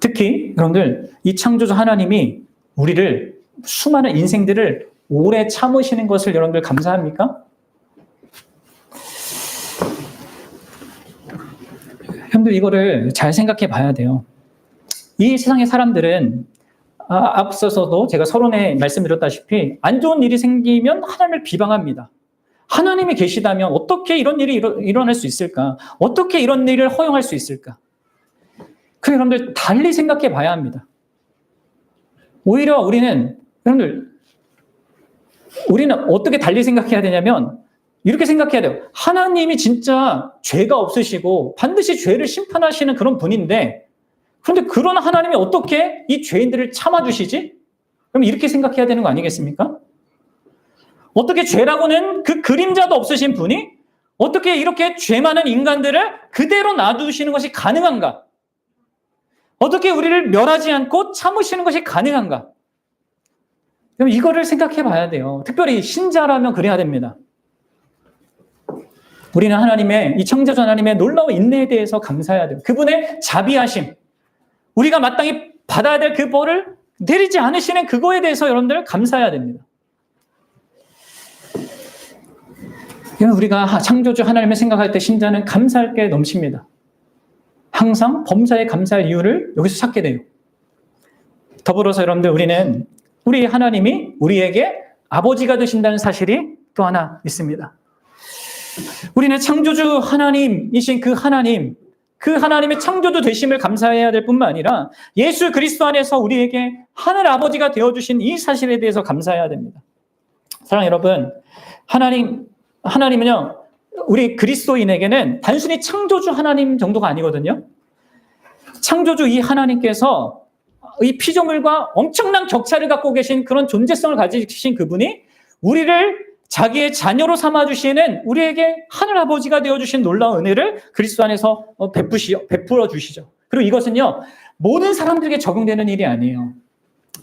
특히 여러분들 이 창조주 하나님이 우리를 수많은 인생들을 오래 참으시는 것을 여러분들 감사합니까? 여러분들 이거를 잘 생각해 봐야 돼요. 이 세상의 사람들은 앞서서도 제가 서론에 말씀드렸다시피 안 좋은 일이 생기면 하나님을 비방합니다. 하나님이 계시다면 어떻게 이런 일이 일어날 수 있을까? 어떻게 이런 일을 허용할 수 있을까? 그 여러분들 달리 생각해 봐야 합니다. 오히려 우리는 어떻게 달리 생각해야 되냐면 이렇게 생각해야 돼요. 하나님이 진짜 죄가 없으시고 반드시 죄를 심판하시는 그런 분인데 그런데 그런 하나님이 어떻게 이 죄인들을 참아주시지? 그럼 이렇게 생각해야 되는 거 아니겠습니까? 어떻게 죄라고는 그 그림자도 없으신 분이 어떻게 이렇게 죄 많은 인간들을 그대로 놔두시는 것이 가능한가? 어떻게 우리를 멸하지 않고 참으시는 것이 가능한가? 그럼 이거를 생각해 봐야 돼요. 특별히 신자라면 그래야 됩니다. 우리는 하나님의, 이 창조주 하나님의 놀라운 인내에 대해서 감사해야 돼요. 그분의 자비하심, 우리가 마땅히 받아야 될 그 벌을 내리지 않으시는 그거에 대해서 여러분들 감사해야 됩니다. 우리가 창조주 하나님을 생각할 때 신자는 감사할 게 넘칩니다. 항상 범사에 감사할 이유를 여기서 찾게 돼요. 더불어서 여러분들 우리는 우리 하나님이 우리에게 아버지가 되신다는 사실이 또 하나 있습니다. 우리는 창조주 하나님이신 그 하나님의 창조주 되심을 감사해야 될 뿐만 아니라 예수 그리스도 안에서 우리에게 하늘 아버지가 되어주신 이 사실에 대해서 감사해야 됩니다. 사랑하는 여러분, 하나님은요, 우리 그리스도인에게는 단순히 창조주 하나님 정도가 아니거든요. 창조주 이 하나님께서 이 피조물과 엄청난 격차를 갖고 계신 그런 존재성을 가지신 그분이 우리를 자기의 자녀로 삼아주시는 우리에게 하늘아버지가 되어주신 놀라운 은혜를 그리스도 안에서 베풀어 주시죠. 그리고 이것은요, 모든 사람들에게 적용되는 일이 아니에요.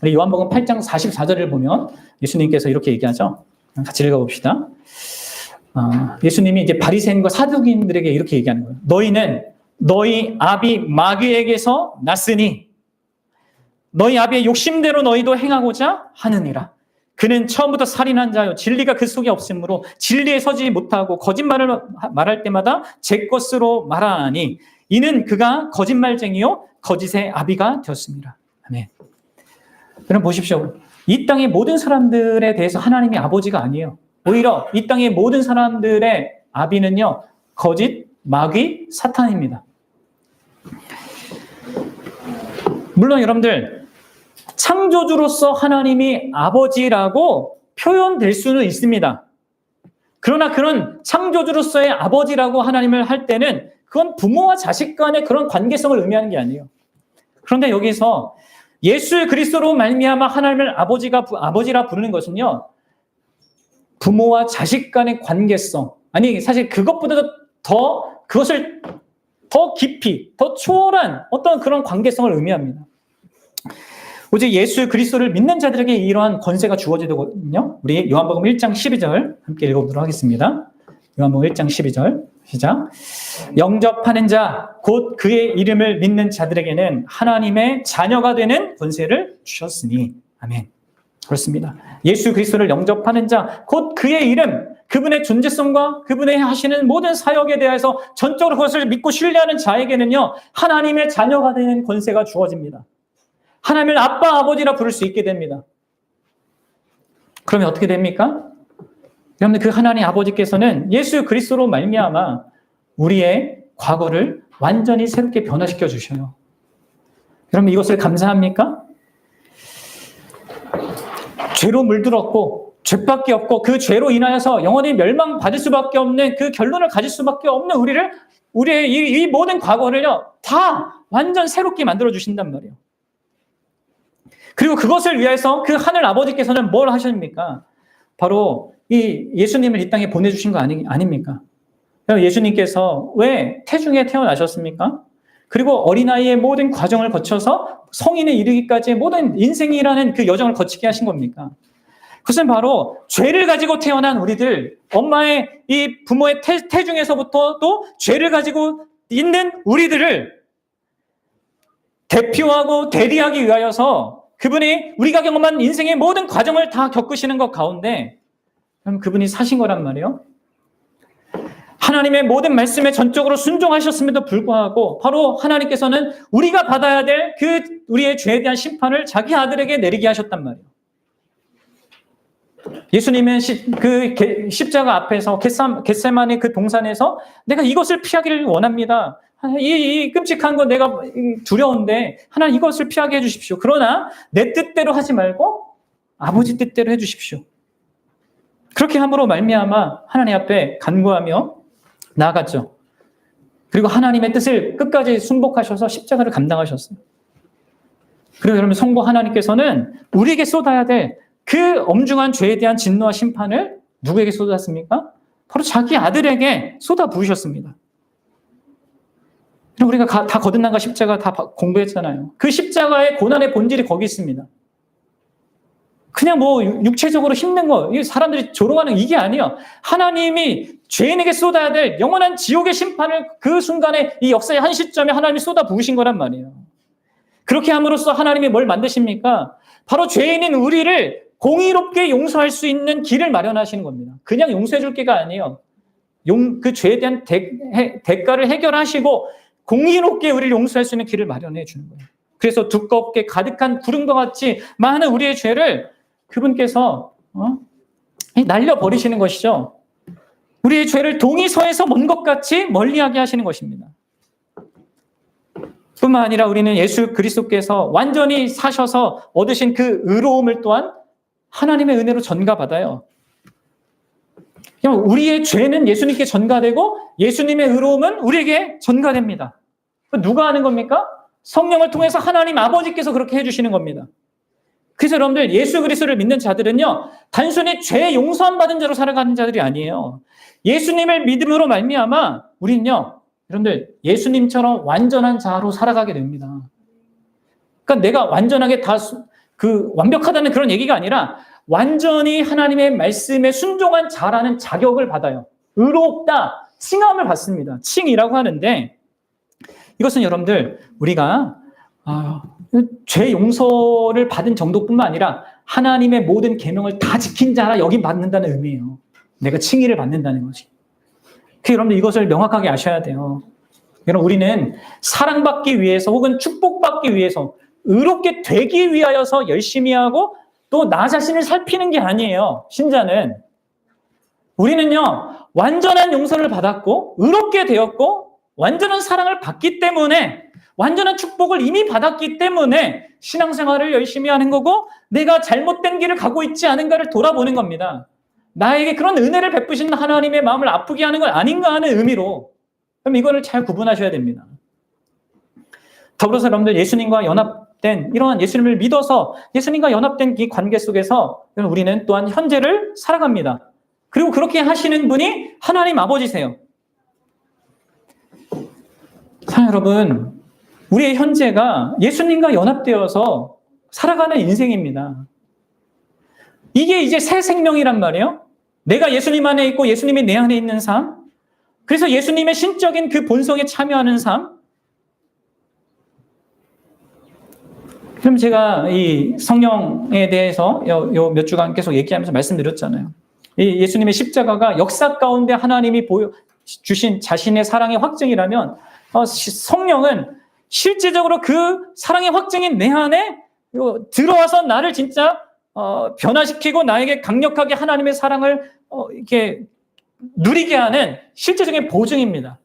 요한복음 8장 44절을 보면 예수님께서 이렇게 얘기하죠. 같이 읽어봅시다. 예수님이 이제 바리새인과 사두개인들에게 이렇게 얘기하는 거예요. 너희는 너희 아비 마귀에게서 났으니 너희 아비의 욕심대로 너희도 행하고자 하느니라. 그는 처음부터 살인한 자요 진리가 그 속에 없으므로 진리에 서지 못하고 거짓말을 말할 때마다 제 것으로 말하니 이는 그가 거짓말쟁이요 거짓의 아비가 되었습니다. 아멘. 여러분 보십시오. 이 땅의 모든 사람들에 대해서 하나님이 아버지가 아니에요. 오히려 이 땅의 모든 사람들의 아비는요, 거짓, 마귀, 사탄입니다. 물론 여러분들, 창조주로서 하나님이 아버지라고 표현될 수는 있습니다. 그러나 그런 창조주로서의 아버지라고 하나님을 할 때는 그건 부모와 자식 간의 그런 관계성을 의미하는 게 아니에요. 그런데 여기서 예수 그리스도로 말미암아 하나님을 아버지라 부르는 것은요, 부모와 자식 간의 관계성, 아니 사실 그것보다도 그것을 더 깊이, 더 초월한 어떤 그런 관계성을 의미합니다. 오직 예수 그리스도를 믿는 자들에게 이러한 권세가 주어지거든요. 우리 요한복음 1장 12절 함께 읽어보도록 하겠습니다. 요한복음 1장 12절 시작. 영접하는 자, 곧 그의 이름을 믿는 자들에게는 하나님의 자녀가 되는 권세를 주셨으니. 아멘. 그렇습니다. 예수 그리스도를 영접하는 자, 곧 그의 이름, 그분의 존재성과 그분의 하시는 모든 사역에 대해서 전적으로 그것을 믿고 신뢰하는 자에게는요, 하나님의 자녀가 되는 권세가 주어집니다. 하나님을 아빠, 아버지라 부를 수 있게 됩니다. 그러면 어떻게 됩니까? 여러분들 그 하나님 아버지께서는 예수 그리스도로 말미암아 우리의 과거를 완전히 새롭게 변화시켜 주셔요. 여러분 이것을 감사합니까? 죄로 물들었고 죄밖에 없고 그 죄로 인하여서 영원히 멸망받을 수밖에 없는 그 결론을 가질 수밖에 없는 우리의 이 모든 과거를요 다 완전 새롭게 만들어 주신단 말이에요. 그리고 그것을 위해서 그 하늘 아버지께서는 뭘 하십니까? 바로 이 예수님을 이 땅에 보내주신 거 아닙니까? 예수님께서 왜 태중에 태어나셨습니까? 그리고 어린아이의 모든 과정을 거쳐서 성인에 이르기까지의 모든 인생이라는 그 여정을 거치게 하신 겁니까? 그것은 바로 죄를 가지고 태어난 우리들, 엄마의 이 부모의 태중에서부터 또 죄를 가지고 있는 우리들을 대표하고 대리하기 위하여서 그분이 우리가 경험한 인생의 모든 과정을 다 겪으시는 것 가운데 그럼 그분이 사신 거란 말이에요. 하나님의 모든 말씀에 전적으로 순종하셨음에도 불구하고 바로 하나님께서는 우리가 받아야 될 그 우리의 죄에 대한 심판을 자기 아들에게 내리게 하셨단 말이에요. 예수님은 그 십자가 앞에서 겟세마네 그 동산에서 내가 이것을 피하기를 원합니다. 이 끔찍한 건 내가 두려운데 하나님 이것을 피하게 해주십시오. 그러나 내 뜻대로 하지 말고 아버지 뜻대로 해주십시오. 그렇게 함으로 말미암아 하나님 앞에 간구하며 나아갔죠. 그리고 하나님의 뜻을 끝까지 순복하셔서 십자가를 감당하셨어요. 그리고 여러분 성부 하나님께서는 우리에게 쏟아야 될 그 엄중한 죄에 대한 진노와 심판을 누구에게 쏟았습니까? 바로 자기 아들에게 쏟아 부으셨습니다. 우리가 다 거듭난과 십자가 다 공부했잖아요. 그 십자가의 고난의 본질이 거기 있습니다. 그냥 뭐 육체적으로 힘든 거, 사람들이 조롱하는 이게 아니에요. 하나님이 죄인에게 쏟아야 될 영원한 지옥의 심판을 그 순간에 이 역사의 한 시점에 하나님이 쏟아 부으신 거란 말이에요. 그렇게 함으로써 하나님이 뭘 만드십니까? 바로 죄인인 우리를 공의롭게 용서할 수 있는 길을 마련하시는 겁니다. 그냥 용서해 줄 게가 아니에요. 그 죄에 대한 대가를 해결하시고 공의롭게 우리를 용서할 수 있는 길을 마련해 주는 거예요. 그래서 두껍게 가득한 구름과 같이 많은 우리의 죄를 그분께서 날려버리시는 것이죠. 우리의 죄를 동이서에서 먼 것 같이 멀리하게 하시는 것입니다. 뿐만 아니라 우리는 예수 그리스도께서 완전히 사셔서 얻으신 그 의로움을 또한 하나님의 은혜로 전가받아요. 우리의 죄는 예수님께 전가되고 예수님의 의로움은 우리에게 전가됩니다. 누가 하는 겁니까? 성령을 통해서 하나님 아버지께서 그렇게 해주시는 겁니다. 그래서 여러분들 예수 그리스도를 믿는 자들은요, 단순히 죄 용서함 받은 자로 살아가는 자들이 아니에요. 예수님을 믿음으로 말미암아 우리는요, 여러분들 예수님처럼 완전한 자로 살아가게 됩니다. 그러니까 내가 완전하게 완벽하다는 그런 얘기가 아니라 완전히 하나님의 말씀에 순종한 자라는 자격을 받아요. 의롭다, 칭함을 받습니다. 칭이라고 하는데 이것은 여러분들 우리가 죄 용서를 받은 정도뿐만 아니라 하나님의 모든 계명을 다 지킨 자라 여긴 받는다는 의미예요. 내가 칭의를 받는다는 것이. 여러분들 이것을 명확하게 아셔야 돼요. 여러분 우리는 사랑받기 위해서 혹은 축복받기 위해서 의롭게 되기 위하여서 열심히 하고 또 나 자신을 살피는 게 아니에요. 신자는. 우리는요, 완전한 용서를 받았고 의롭게 되었고 완전한 사랑을 받기 때문에 완전한 축복을 이미 받았기 때문에 신앙생활을 열심히 하는 거고 내가 잘못된 길을 가고 있지 않은가를 돌아보는 겁니다. 나에게 그런 은혜를 베푸신 하나님의 마음을 아프게 하는 건 아닌가 하는 의미로. 그럼 이거를 잘 구분하셔야 됩니다. 더불어서 여러분들 예수님과 연합된 이러한 예수님을 믿어서 예수님과 연합된 이 관계 속에서 우리는 또한 현재를 살아갑니다. 그리고 그렇게 하시는 분이 하나님 아버지세요. 자, 여러분, 우리의 현재가 예수님과 연합되어서 살아가는 인생입니다. 이게 이제 새 생명이란 말이에요. 내가 예수님 안에 있고 예수님이 내 안에 있는 삶. 그래서 예수님의 신적인 그 본성에 참여하는 삶. 그럼 제가 이 성령에 대해서 요 몇 주간 계속 얘기하면서 말씀드렸잖아요. 이 예수님의 십자가가 역사 가운데 하나님이 주신 자신의 사랑의 확증이라면 성령은 실제적으로 그 사랑의 확증인 내 안에 들어와서 나를 진짜 변화시키고 나에게 강력하게 하나님의 사랑을 이렇게 누리게 하는 실제적인 보증입니다.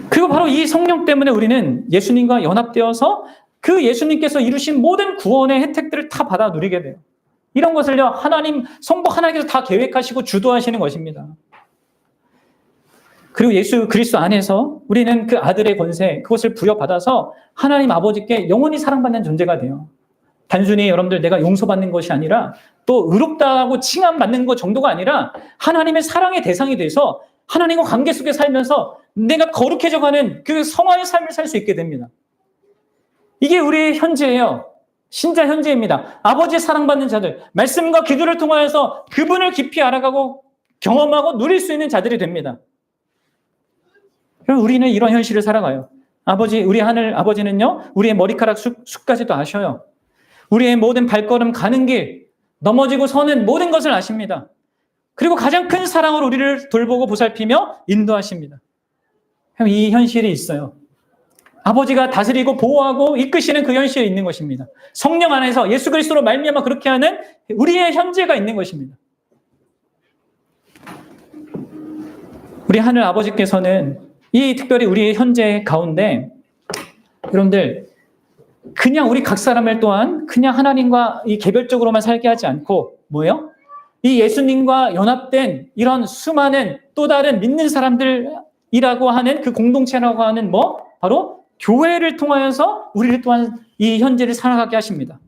그리고 바로 이 성령 때문에 우리는 예수님과 연합되어서 그 예수님께서 이루신 모든 구원의 혜택들을 다 받아 누리게 돼요. 이런 것을요, 성부 하나님께서 다 계획하시고 주도하시는 것입니다. 그리고 예수 그리스도 안에서 우리는 그 아들의 권세, 그것을 부여받아서 하나님 아버지께 영원히 사랑받는 존재가 돼요. 단순히 여러분들 내가 용서받는 것이 아니라 또 의롭다고 칭함받는 것 정도가 아니라 하나님의 사랑의 대상이 돼서 하나님과 관계 속에 살면서 내가 거룩해져가는 그 성화의 삶을 살 수 있게 됩니다. 이게 우리의 현재예요. 신자 현재입니다. 아버지의 사랑받는 자들, 말씀과 기도를 통하여서 그분을 깊이 알아가고 경험하고 누릴 수 있는 자들이 됩니다. 그럼 우리는 이런 현실을 살아가요. 우리 하늘 아버지는요, 우리의 머리카락 숱까지도 아셔요. 우리의 모든 발걸음 가는 길, 넘어지고 서는 모든 것을 아십니다. 그리고 가장 큰 사랑으로 우리를 돌보고 보살피며 인도하십니다. 이 현실이 있어요. 아버지가 다스리고 보호하고 이끄시는 그 현실이 있는 것입니다. 성령 안에서 예수 그리스도로 말미암아 그렇게 하는 우리의 현재가 있는 것입니다. 우리 하늘 아버지께서는 특별히 우리의 현재 가운데 여러분들 그냥 우리 각 사람을 또한 그냥 하나님과 개별적으로만 살게 하지 않고 뭐예요? 이 예수님과 연합된 이런 수많은 또 다른 믿는 사람들이라고 하는 그 공동체라고 하는 바로 교회를 통하여서 우리를 또한 이 현재를 살아가게 하십니다.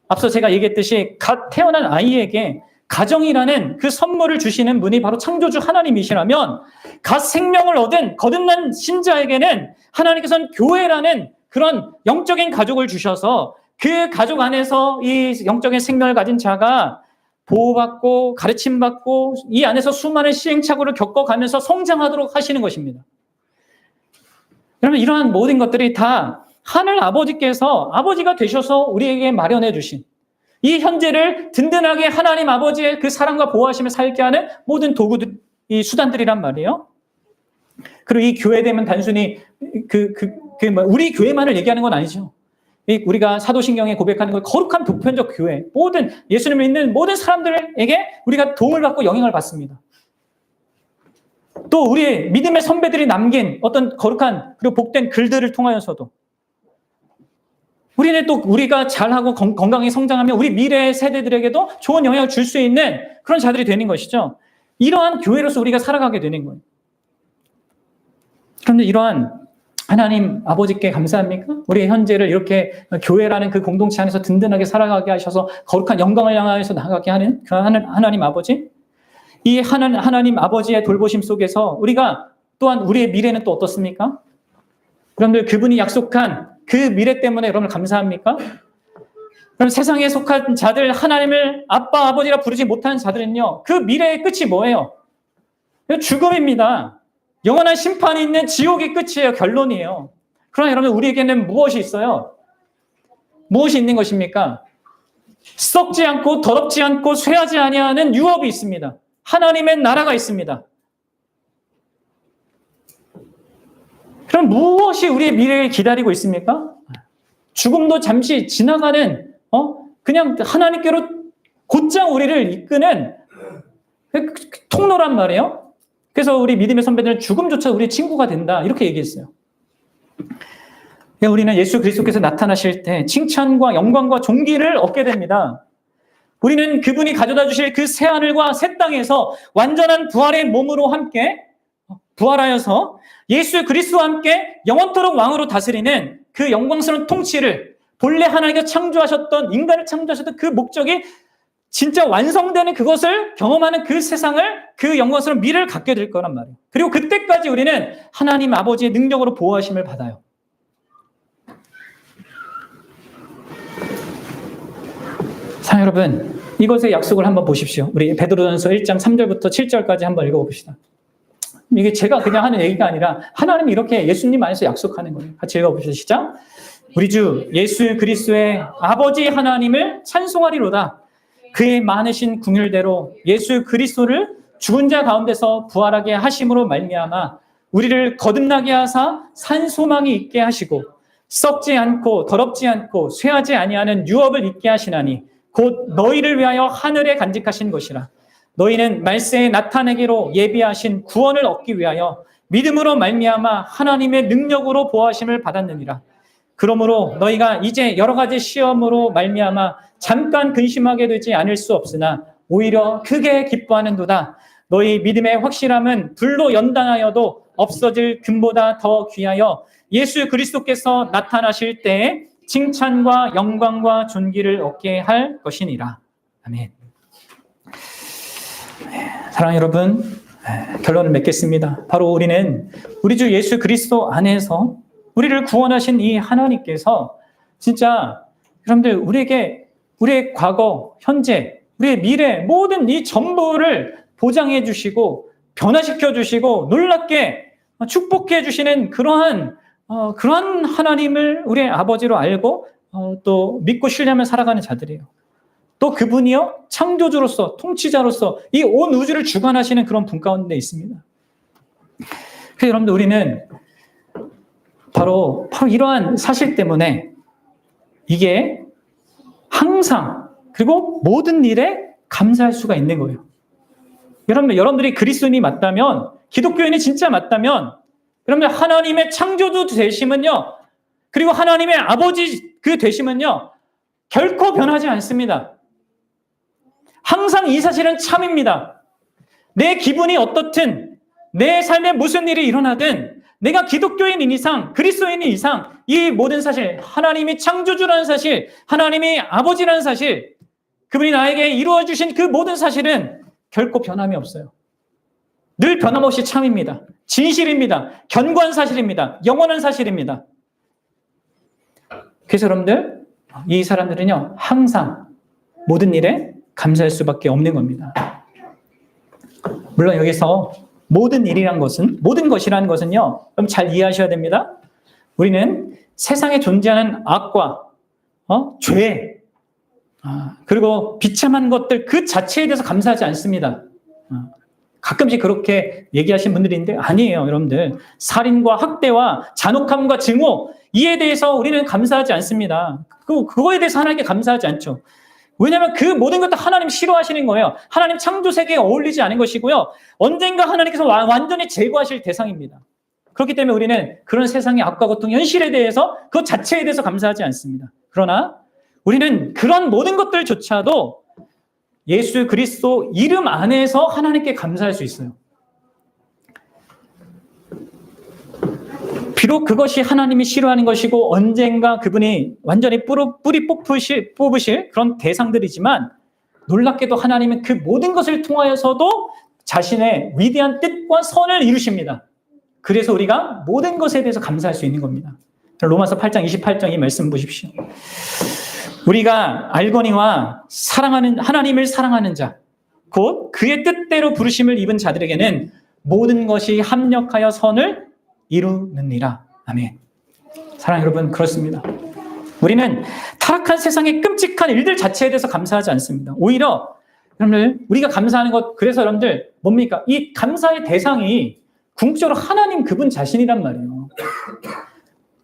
앞서 제가 얘기했듯이 갓 태어난 아이에게 가정이라는 그 선물을 주시는 분이 바로 창조주 하나님이시라면 갓 생명을 얻은 거듭난 신자에게는 하나님께서는 교회라는 그런 영적인 가족을 주셔서 그 가족 안에서 이 영적인 생명을 가진 자가 보호받고 가르침받고 이 안에서 수많은 시행착오를 겪어가면서 성장하도록 하시는 것입니다. 여러분 이러한 모든 것들이 다 하늘 아버지께서 아버지가 되셔서 우리에게 마련해 주신 이 현재를 든든하게 하나님 아버지의 그 사랑과 보호하심을 살게 하는 모든 도구들, 이 수단들이란 말이에요. 그리고 이 교회됨은 단순히 우리 교회만을 얘기하는 건 아니죠. 우리가 사도신경에 고백하는 건 거룩한 보편적 교회, 모든 예수님을 믿는 모든 사람들에게 우리가 도움을 받고 영향을 받습니다. 또 우리의 믿음의 선배들이 남긴 어떤 거룩한 그리고 복된 글들을 통하여서도 우리는 또 우리가 잘하고 건강히 성장하면 우리 미래 세대들에게도 좋은 영향을 줄 수 있는 그런 자들이 되는 것이죠. 이러한 교회로서 우리가 살아가게 되는 거예요. 그런데 이러한 하나님 아버지께 감사합니까? 우리의 현재를 이렇게 교회라는 그 공동체 안에서 든든하게 살아가게 하셔서 거룩한 영광을 향하여서 나가게 하는 그 하나님 아버지? 이 하나님 아버지의 돌보심 속에서 우리가 또한 우리의 미래는 또 어떻습니까? 여러분들 그분이 약속한 그 미래 때문에 여러분 감사합니까? 그럼 세상에 속한 자들, 하나님을 아빠, 아버지라 부르지 못하는 자들은요, 그 미래의 끝이 뭐예요? 죽음입니다. 영원한 심판이 있는 지옥의 끝이에요. 결론이에요. 그러나 여러분, 우리에게는 무엇이 있어요? 무엇이 있는 것입니까? 썩지 않고 더럽지 않고 쇠하지 아니하는 유업이 있습니다. 하나님의 나라가 있습니다. 그럼 무엇이 우리의 미래를 기다리고 있습니까? 죽음도 잠시 지나가는 그냥 하나님께로 곧장 우리를 이끄는 통로란 말이에요. 그래서 우리 믿음의 선배들은 죽음조차 우리의 친구가 된다 이렇게 얘기했어요. 우리는 예수 그리스도께서 나타나실 때 칭찬과 영광과 존귀를 얻게 됩니다. 우리는 그분이 가져다 주실 그 새하늘과 새 땅에서 완전한 부활의 몸으로 함께 부활하여서 예수 그리스도와 함께 영원토록 왕으로 다스리는 그 영광스러운 통치를 본래 하나님께서 창조하셨던 인간을 창조하셨던 그 목적이 진짜 완성되는 그것을 경험하는 그 세상을 그 영광스러운 미래를 갖게 될 거란 말이에요. 그리고 그때까지 우리는 하나님 아버지의 능력으로 보호하심을 받아요. 자, 여러분, 이것의 약속을 한번 보십시오. 우리 베드로전서 1장 3절부터 7절까지 한번 읽어봅시다. 이게 제가 그냥 하는 얘기가 아니라 하나님이 이렇게 예수님 안에서 약속하는 거예요. 같이 읽어봅시다. 시작. 우리 주 예수 그리스도의 아버지 하나님을 찬송하리로다. 그의 많으신 긍휼대로 예수 그리스도를 죽은 자 가운데서 부활하게 하심으로 말미암아 우리를 거듭나게 하사 산 소망이 있게 하시고 썩지 않고 더럽지 않고 쇠하지 아니하는 유업을 있게 하시나니 곧 너희를 위하여 하늘에 간직하신 것이라. 너희는 말세에 나타내기로 예비하신 구원을 얻기 위하여 믿음으로 말미암아 하나님의 능력으로 보호하심을 받았느니라. 그러므로 너희가 이제 여러 가지 시험으로 말미암아 잠깐 근심하게 되지 않을 수 없으나 오히려 크게 기뻐하는도다. 너희 믿음의 확실함은 불로 연단하여도 없어질 금보다 더 귀하여 예수 그리스도께서 나타나실 때에 칭찬과 영광과 존귀를 얻게 할 것이니라. 아멘. 사랑하는 여러분, 결론을 맺겠습니다. 바로 우리는 우리 주 예수 그리스도 안에서 우리를 구원하신 이 하나님께서 진짜 여러분들 우리에게 우리의 과거, 현재, 우리의 미래 모든 이 전부를 보장해 주시고 변화시켜 주시고 놀랍게 축복해 주시는 그러한 하나님을 우리의 아버지로 알고 또 믿고 신뢰하며 살아가는 자들이에요. 또 그분이요 창조주로서 통치자로서 이 온 우주를 주관하시는 그런 분 가운데 있습니다. 그래서 여러분들 우리는 바로 이러한 사실 때문에 이게 항상 그리고 모든 일에 감사할 수가 있는 거예요. 여러분들이 그리스도인이 맞다면, 기독교인이 진짜 맞다면, 그러면 하나님의 창조주 되심은요, 그리고 하나님의 아버지 그 되심은요, 결코 변하지 않습니다. 항상 이 사실은 참입니다. 내 기분이 어떻든, 내 삶에 무슨 일이 일어나든, 내가 기독교인인 이상, 그리스도인인 이상, 이 모든 사실, 하나님이 창조주라는 사실, 하나님이 아버지라는 사실, 그분이 나에게 이루어주신 그 모든 사실은 결코 변함이 없어요. 늘 변함없이 참입니다. 진실입니다. 견고한 사실입니다. 영원한 사실입니다. 그래서 여러분들, 이 사람들은요, 항상 모든 일에 감사할 수밖에 없는 겁니다. 물론 여기서 모든 일이란 것은, 모든 것이라는 것은요, 여러분 잘 이해하셔야 됩니다. 우리는 세상에 존재하는 악과, 죄, 그리고 비참한 것들 그 자체에 대해서 감사하지 않습니다. 가끔씩 그렇게 얘기하시는 분들이 있는데 아니에요, 여러분들. 살인과 학대와 잔혹함과 증오, 이에 대해서 우리는 감사하지 않습니다. 그거에 대해서 하나님께 감사하지 않죠. 왜냐하면 그 모든 것도 하나님 싫어하시는 거예요. 하나님 창조 세계에 어울리지 않은 것이고요. 언젠가 하나님께서 완전히 제거하실 대상입니다. 그렇기 때문에 우리는 그런 세상의 악과 고통, 현실에 대해서 그 자체에 대해서 감사하지 않습니다. 그러나 우리는 그런 모든 것들조차도 예수 그리스도 이름 안에서 하나님께 감사할 수 있어요. 비록 그것이 하나님이 싫어하는 것이고 언젠가 그분이 완전히 뿌리 뽑으실 그런 대상들이지만 놀랍게도 하나님은 그 모든 것을 통하여서도 자신의 위대한 뜻과 선을 이루십니다. 그래서 우리가 모든 것에 대해서 감사할 수 있는 겁니다. 로마서 8장 28장 이 말씀 보십시오. 우리가 알거니와 사랑하는 하나님을 사랑하는 자, 곧 그의 뜻대로 부르심을 입은 자들에게는 모든 것이 합력하여 선을 이루느니라. 아멘. 사랑하는 여러분, 그렇습니다. 우리는 타락한 세상의 끔찍한 일들 자체에 대해서 감사하지 않습니다. 오히려 여러분들 우리가 감사하는 것, 그래서 여러분들 뭡니까? 이 감사의 대상이 궁극적으로 하나님 그분 자신이란 말이에요.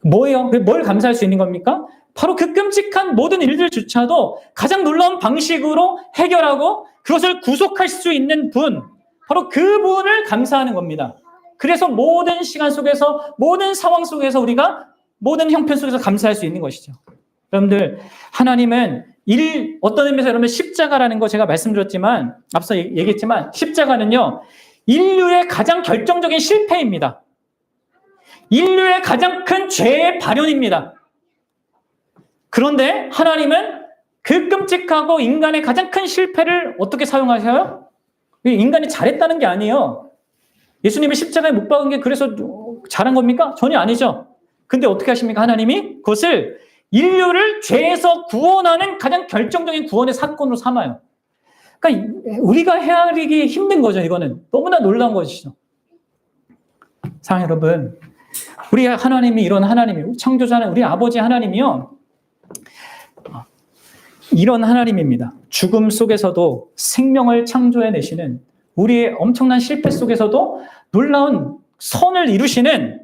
뭐예요? 뭘 감사할 수 있는 겁니까? 바로 그 끔찍한 모든 일들조차도 가장 놀라운 방식으로 해결하고 그것을 구속할 수 있는 분, 바로 그분을 감사하는 겁니다. 그래서 모든 시간 속에서, 모든 상황 속에서 우리가 모든 형편 속에서 감사할 수 있는 것이죠. 여러분들, 하나님은 어떤 의미에서 여러분 십자가라는 거 제가 말씀드렸지만, 앞서 얘기했지만, 십자가는요, 인류의 가장 결정적인 실패입니다. 인류의 가장 큰 죄의 발현입니다. 그런데 하나님은 그 끔찍하고 인간의 가장 큰 실패를 어떻게 사용하셔요? 인간이 잘했다는 게 아니에요. 예수님이 십자가에 못 박은 게 그래서 잘한 겁니까? 전혀 아니죠. 근데 어떻게 하십니까? 하나님이 그것을 인류를 죄에서 구원하는 가장 결정적인 구원의 사건으로 삼아요. 그러니까 우리가 헤아리기 힘든 거죠. 이거는 너무나 놀라운 것이죠. 사랑하는 여러분, 우리 하나님이 이런 하나님이에요. 창조자는 우리 아버지 하나님이요, 이런 하나님입니다. 죽음 속에서도 생명을 창조해내시는, 우리의 엄청난 실패 속에서도 놀라운 선을 이루시는,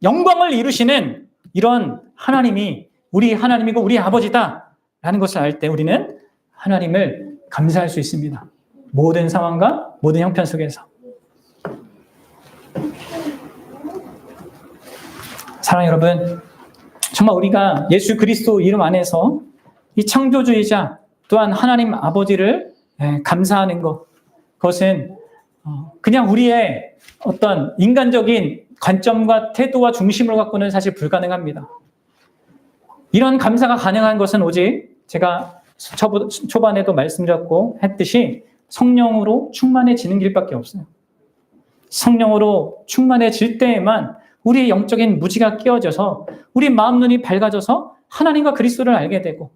영광을 이루시는 이런 하나님이 우리 하나님이고 우리 아버지다라는 것을 알 때 우리는 하나님을 감사할 수 있습니다. 모든 상황과 모든 형편 속에서. 사랑하는 여러분, 정말 우리가 예수 그리스도 이름 안에서 이 창조주이자 또한 하나님 아버지를 감사하는 것, 그것은 그냥 우리의 어떤 인간적인 관점과 태도와 중심을 갖고는 사실 불가능합니다. 이런 감사가 가능한 것은 오직 제가 초반에도 말씀드렸고 했듯이 성령으로 충만해지는 길밖에 없어요. 성령으로 충만해질 때에만 우리의 영적인 무지가 깨어져서 우리 마음 눈이 밝아져서 하나님과 그리스도를 알게 되고,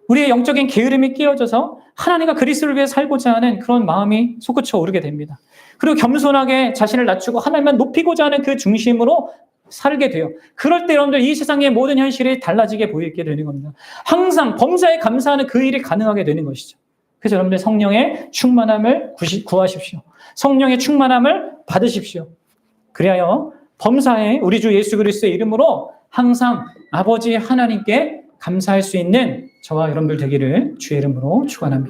우리의 영적인 게으름이 깨어져서 하나님과 그리스도를 위해 살고자 하는 그런 마음이 솟구쳐 오르게 됩니다. 그리고 겸손하게 자신을 낮추고 하나님만 높이고자 하는 그 중심으로 살게 돼요. 그럴 때 여러분들 이 세상의 모든 현실이 달라지게 보이게 되는 겁니다. 항상 범사에 감사하는 그 일이 가능하게 되는 것이죠. 그래서 여러분들 성령의 충만함을 구하십시오. 성령의 충만함을 받으십시오. 그리하여 범사에 우리 주 예수 그리스도의 이름으로 항상 아버지 하나님께 감사할 수 있는 저와 여러분들 되기를 주의 이름으로 축원합니다.